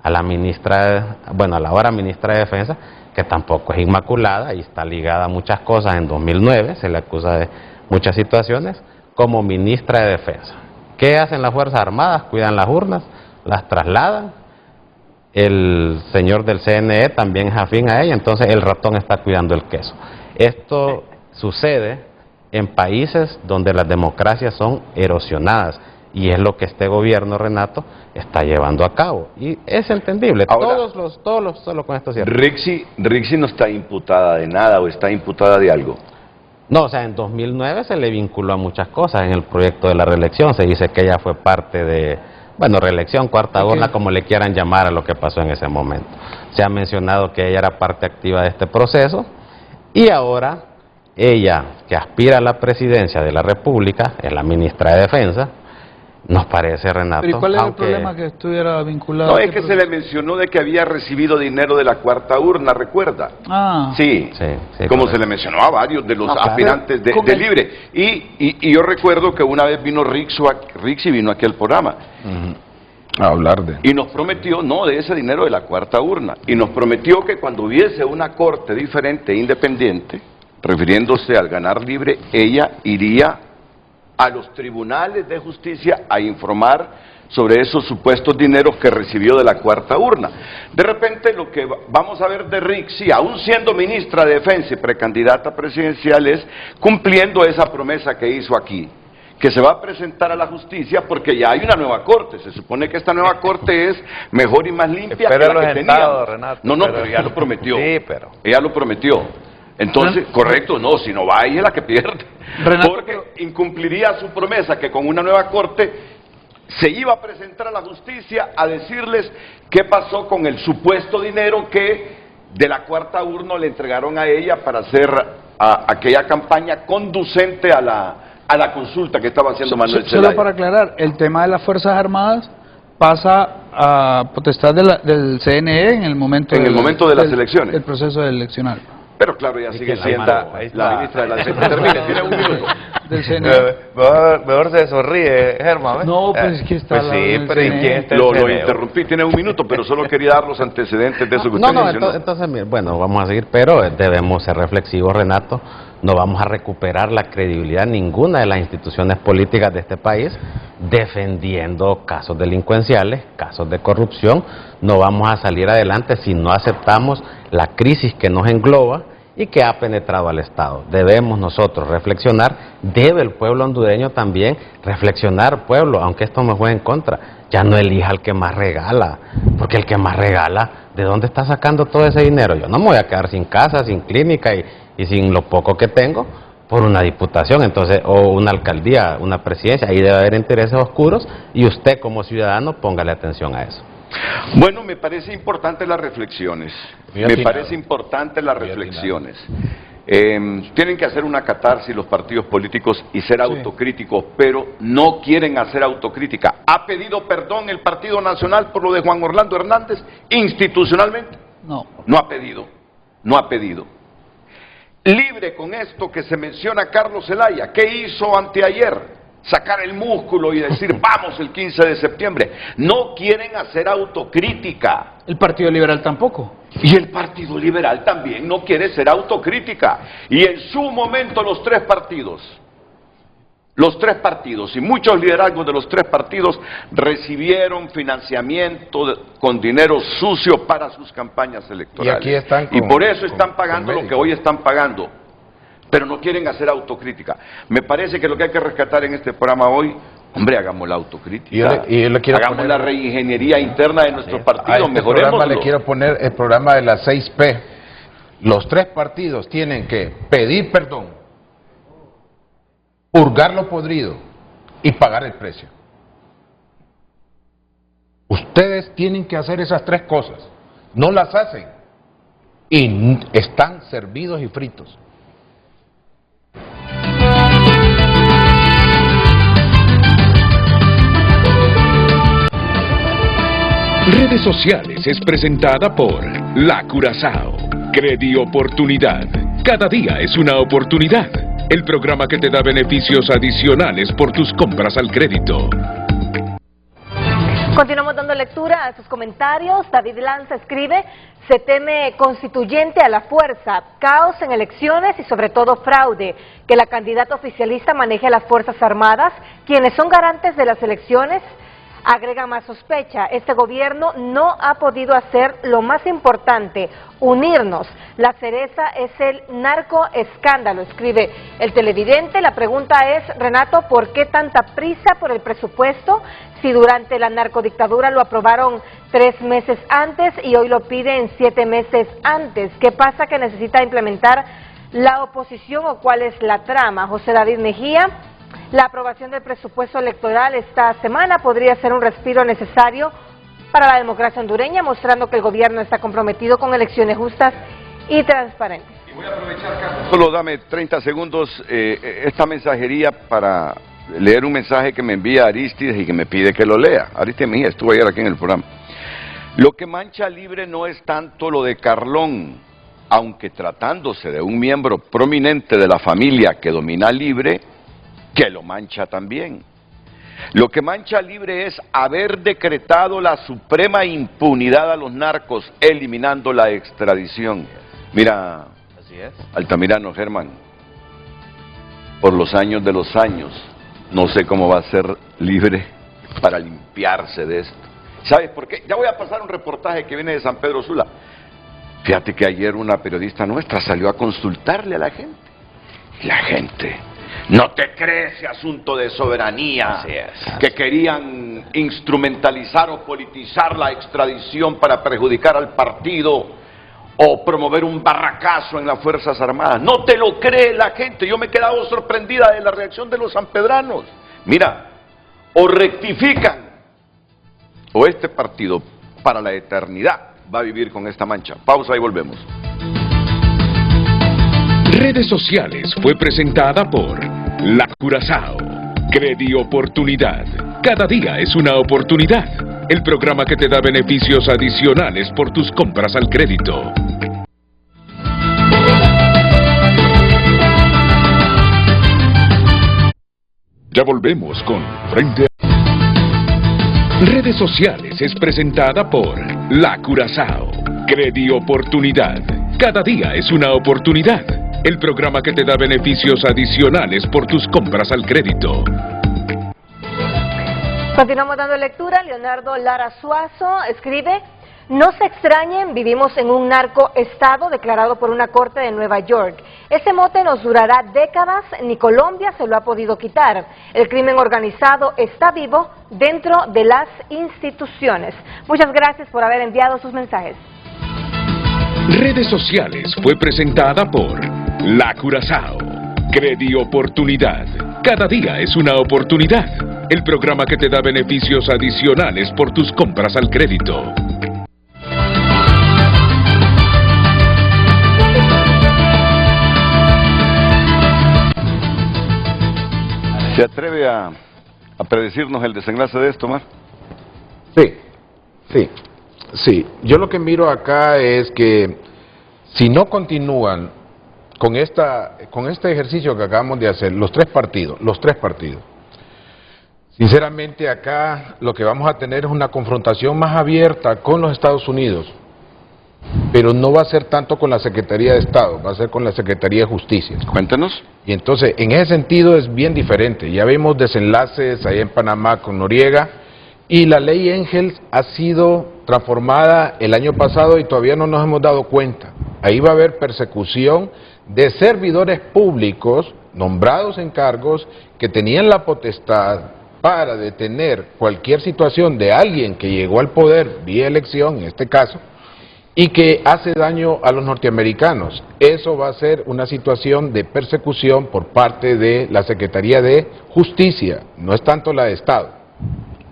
a la ministra, a la ahora ministra de Defensa, que tampoco es inmaculada y está ligada a muchas cosas. En 2009 se le acusa de muchas situaciones, como ministra de Defensa. ¿Qué hacen las Fuerzas Armadas? Cuidan las urnas, las trasladan. El señor del CNE también es afín a ella, entonces el ratón está cuidando el queso. Esto sucede en países donde las democracias son erosionadas, y es lo que este gobierno, Renato, está llevando a cabo. Y es entendible. Ahora, todos solo con esto cierto. Rixi no está imputada de nada, o está imputada de algo. No, o sea, en 2009 se le vinculó a muchas cosas en el proyecto de la reelección. Se dice que ella fue parte de, bueno, reelección, cuarta urna, como le quieran llamar a lo que pasó en ese momento. Se ha mencionado que ella era parte activa de este proceso, y ahora ella, que aspira a la presidencia de la República, es la ministra de Defensa. Nos parece, Renato. ¿Pero y cuál es el problema que estuviera vinculado? No, es que se le mencionó de que había recibido dinero de la cuarta urna, ¿recuerda? Ah. Sí, como se le mencionó a varios de los aspirantes de Libre. Y yo recuerdo que una vez vino Rixi vino aquí al programa. A hablar de... Y nos prometió, no, de ese dinero de la cuarta urna. Y nos prometió que cuando hubiese una corte diferente e independiente, refiriéndose al ganar Libre, ella iría a los tribunales de justicia a informar sobre esos supuestos dineros que recibió de la cuarta urna. De repente lo que vamos a ver de Rixi, aún siendo ministra de Defensa y precandidata presidencial, es cumpliendo esa promesa que hizo aquí, que se va a presentar a la justicia porque ya hay una nueva corte. Se supone que esta nueva corte es mejor y más limpia que la que teníamos. Renato, no, pero ella lo prometió. Sí, pero... Ella lo prometió. Entonces, correcto, no, si no va ella es la que pierde. Renato, porque incumpliría su promesa que con una nueva corte se iba a presentar a la justicia a decirles qué pasó con el supuesto dinero que de la cuarta urna le entregaron a ella para hacer aquella campaña conducente a la consulta que estaba haciendo Manuel Zelaya. Solo para aclarar, el tema de las Fuerzas Armadas pasa a potestad del CNE en el momento de las elecciones. El proceso eleccional. Pero claro, ella sigue siendo la ministra de la Defensa. Termine, tiene un minuto. Del CNE. Mejor se sonríe, Germán. No, pues es que está pues sí, pero ¿y quién está lo interrumpí, tiene un minuto, pero solo quería dar los antecedentes de eso que usted mencionó. Entonces, bueno, vamos a seguir, pero debemos ser reflexivos, Renato. No vamos a recuperar la credibilidad ninguna de las instituciones políticas de este país defendiendo casos delincuenciales, casos de corrupción. No vamos a salir adelante si no aceptamos la crisis que nos engloba y que ha penetrado al Estado. Debemos nosotros reflexionar, debe el pueblo hondureño también reflexionar, pueblo, aunque esto me juegue en contra. Ya no elija al que más regala, porque el que más regala, ¿de dónde está sacando todo ese dinero? Yo no me voy a quedar sin casa, sin clínica y sin lo poco que tengo por una diputación, entonces, o una alcaldía, una presidencia. Ahí debe haber intereses oscuros y usted como ciudadano póngale atención a eso. Bueno, me parece importante las reflexiones. Tienen que hacer una catarsis los partidos políticos y ser autocríticos, pero no quieren hacer autocrítica. ¿Ha pedido perdón el Partido Nacional por lo de Juan Orlando Hernández institucionalmente? No. No ha pedido. Libre con esto que se menciona Carlos Zelaya. ¿Qué hizo anteayer? Sacar el músculo y decir, vamos el 15 de septiembre. No quieren hacer autocrítica. El Partido Liberal tampoco. Y el Partido Liberal también no quiere ser autocrítica. Y en su momento los tres partidos y muchos liderazgos de los tres partidos recibieron financiamiento con dinero sucio para sus campañas electorales. Y aquí están y por eso están pagando lo que hoy están pagando. Pero no quieren hacer autocrítica. Me parece que lo que hay que rescatar en este programa hoy, hombre, hagamos la autocrítica, hagamos la reingeniería interna de nuestros partidos, mejorémoslo. Le quiero poner el programa de las 6P. Los tres partidos tienen que pedir perdón, purgar lo podrido y pagar el precio. Ustedes tienen que hacer esas tres cosas. No las hacen y están servidos y fritos. Redes Sociales es presentada por La Curazao. Credi Oportunidad. Cada día es una oportunidad. El programa que te da beneficios adicionales por tus compras al crédito. Continuamos dando lectura a sus comentarios. David Lanza escribe: se teme constituyente a la fuerza, caos en elecciones y sobre todo fraude, que la candidata oficialista maneje a las Fuerzas Armadas, quienes son garantes de las elecciones. Agrega más sospecha: este gobierno no ha podido hacer lo más importante, unirnos. La cereza es el narcoescándalo, escribe el televidente. La pregunta es, Renato, ¿por qué tanta prisa por el presupuesto si durante la narcodictadura lo aprobaron 3 meses antes y hoy lo piden 7 meses antes? ¿Qué pasa que necesita implementar la oposición o cuál es la trama? José David Mejía: la aprobación del presupuesto electoral esta semana podría ser un respiro necesario para la democracia hondureña, mostrando que el gobierno está comprometido con elecciones justas y transparentes. Y voy a aprovechar, Carlos, solo dame 30 segundos esta mensajería para leer un mensaje que me envía Aristides y que me pide que lo lea. Aristides Mejía estuvo ayer aquí en el programa. Lo que mancha Libre no es tanto lo de Carlón, aunque tratándose de un miembro prominente de la familia que domina Libre, que lo mancha también. Lo que mancha Libre es haber decretado la suprema impunidad a los narcos, eliminando la extradición. Mira, Así es. Altamirano Germán, por los años de los años, no sé cómo va a ser Libre para limpiarse de esto. ¿Sabes por qué? Ya voy a pasar un reportaje que viene de San Pedro Sula. Fíjate que ayer una periodista nuestra salió a consultarle a la gente. Y la gente: ¿no te crees ese asunto de soberanía? Que querían instrumentalizar o politizar la extradición para perjudicar al partido o promover un barracazo en las Fuerzas Armadas. No te lo cree la gente. Yo me he quedado sorprendida de la reacción de los sanpedranos. Mira, o rectifican o este partido para la eternidad va a vivir con esta mancha. Pausa y volvemos. Redes Sociales fue presentada por La Curazao. Credi Oportunidad. Cada día es una oportunidad. El programa que te da beneficios adicionales por tus compras al crédito. Ya volvemos con Frente a... Redes Sociales es presentada por La Curazao. Credi Oportunidad. Cada día es una oportunidad. El programa que te da beneficios adicionales por tus compras al crédito. Continuamos dando lectura. Leonardo Lara Suazo escribe: no se extrañen, vivimos en un narcoestado declarado por una corte de Nueva York. Ese mote nos durará décadas, ni Colombia se lo ha podido quitar. El crimen organizado está vivo dentro de las instituciones. Muchas gracias por haber enviado sus mensajes. Redes Sociales fue presentada por La Curazao. Credi Oportunidad. Cada día es una oportunidad. El programa que te da beneficios adicionales por tus compras al crédito. ¿Se atreve a predecirnos el desenlace de esto, Mar? Sí. Yo lo que miro acá es que si no continúan con este ejercicio que acabamos de hacer, los tres partidos, sinceramente acá lo que vamos a tener es una confrontación más abierta con los Estados Unidos, pero no va a ser tanto con la Secretaría de Estado, va a ser con la Secretaría de Justicia. Cuéntanos. Y entonces, en ese sentido es bien diferente. Ya vimos desenlaces allá en Panamá con Noriega, y la ley Engels ha sido transformada el año pasado y todavía no nos hemos dado cuenta. Ahí va a haber persecución de servidores públicos nombrados en cargos que tenían la potestad para detener cualquier situación de alguien que llegó al poder vía elección, en este caso, y que hace daño a los norteamericanos. Eso va a ser una situación de persecución por parte de la Secretaría de Justicia, no es tanto la de Estado.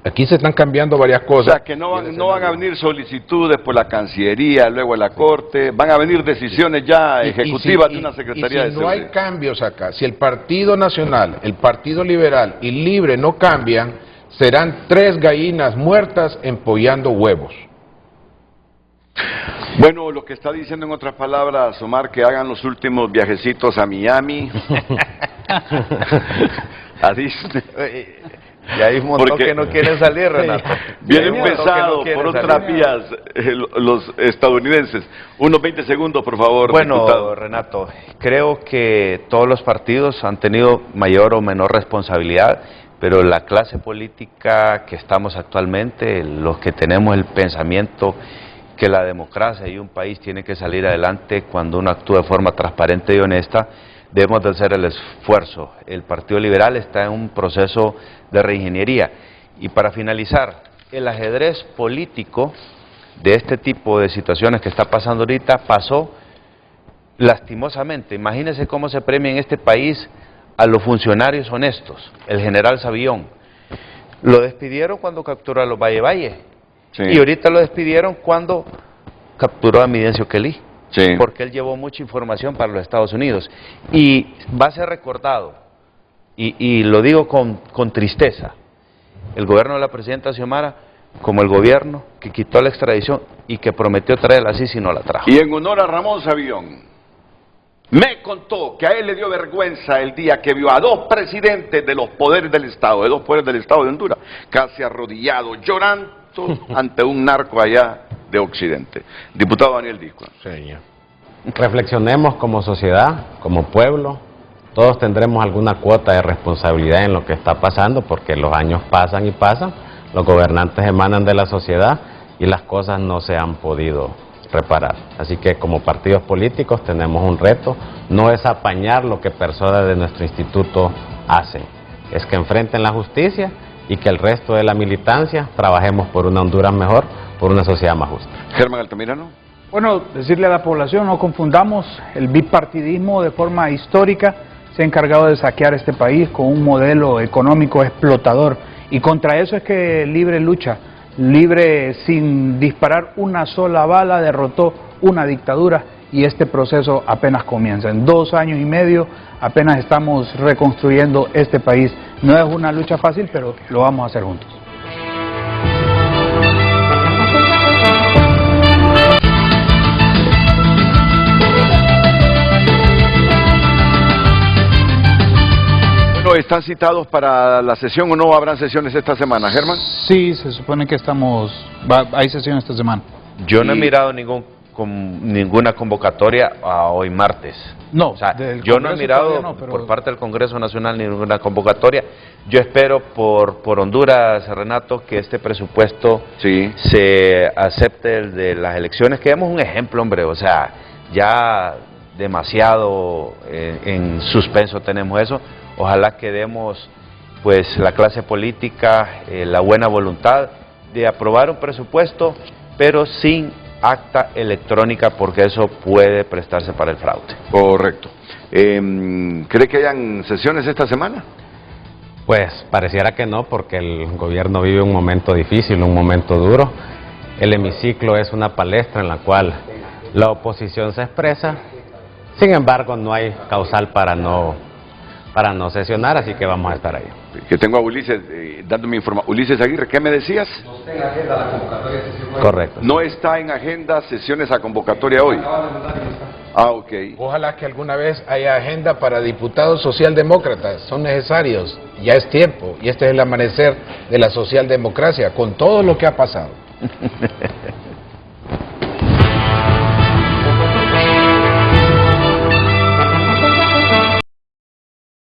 Aquí se están cambiando varias cosas. O sea, que no van a venir solicitudes por la Cancillería, luego a la Corte, van a venir decisiones ya ejecutivas de una Secretaría de Seguridad. No hay cambios acá, si el Partido Nacional, el Partido Liberal y Libre no cambian, serán 3 gallinas muertas empollando huevos. Bueno, lo que está diciendo en otras palabras, Omar, que hagan los últimos viajecitos a Miami, a Disney. Y hay un montón que no quieren salir, Renato. Vienen pesados por otras vías los estadounidenses. Unos 20 segundos, por favor, bueno, diputado. Renato, creo que todos los partidos han tenido mayor o menor responsabilidad, pero la clase política que estamos actualmente, los que tenemos el pensamiento que la democracia y un país tiene que salir adelante cuando uno actúa de forma transparente y honesta, debemos de hacer el esfuerzo. El Partido Liberal está en un proceso de reingeniería. Y para finalizar, el ajedrez político de este tipo de situaciones que está pasando ahorita pasó lastimosamente. Imagínense cómo se premia en este país a los funcionarios honestos. El general Savillón lo despidieron cuando capturó a los Valle. Sí. Y ahorita lo despidieron cuando capturó a Midencio Kelly. Sí. Porque él llevó mucha información para los Estados Unidos. Y va a ser recordado, y lo digo con tristeza, el gobierno de la presidenta Xiomara como el gobierno que quitó la extradición y que prometió traerla así si no la trajo. Y en honor a Ramón Savillón, me contó que a él le dio vergüenza el día que vio a dos presidentes de los poderes del Estado, de dos poderes del Estado de Honduras, casi arrodillados, llorando ante un narco allá de Occidente. Diputado Daniel Disco. Señor. Reflexionemos como sociedad, como pueblo, todos tendremos alguna cuota de responsabilidad en lo que está pasando, porque los años pasan y pasan, los gobernantes emanan de la sociedad y las cosas no se han podido reparar. Así que como partidos políticos tenemos un reto, no es apañar lo que personas de nuestro instituto hacen, es que enfrenten la justicia y que el resto de la militancia trabajemos por una Honduras mejor, por una sociedad más justa. Germán Altamirano. Bueno, decirle a la población, no confundamos, el bipartidismo de forma histórica se ha encargado de saquear este país con un modelo económico explotador, y contra eso es que Libre lucha. Libre, sin disparar una sola bala, derrotó una dictadura, y este proceso apenas comienza. En 2 años y medio apenas estamos reconstruyendo este país. No es una lucha fácil, pero lo vamos a hacer juntos. ¿Están citados para la sesión o no habrán sesiones esta semana, Germán? Sí, se supone que hay sesión esta semana. Yo no he mirado ninguna convocatoria a hoy martes. No, o sea, yo no he mirado por parte del Congreso Nacional ninguna convocatoria. Yo espero por Honduras, Renato, que este presupuesto se acepte el de las elecciones, que demos un ejemplo, hombre, o sea, ya demasiado en suspenso tenemos eso. Ojalá que demos, pues, la clase política la buena voluntad de aprobar un presupuesto, pero sin acta electrónica, porque eso puede prestarse para el fraude. Correcto. ¿Cree que hayan sesiones esta semana? Pues pareciera que no, porque el gobierno vive un momento difícil, un momento duro. El hemiciclo es una palestra en la cual la oposición se expresa, sin embargo no hay causal para no sesionar, así que vamos a estar ahí. Que tengo a Ulises dándome información. Ulises Aguirre, ¿qué me decías? No está en agenda la convocatoria de sesión. Correcto. No está en agenda sesiones a convocatoria hoy. Ah, ok. Ojalá que alguna vez haya agenda para diputados socialdemócratas, son necesarios, ya es tiempo, y este es el amanecer de la socialdemocracia, con todo lo que ha pasado.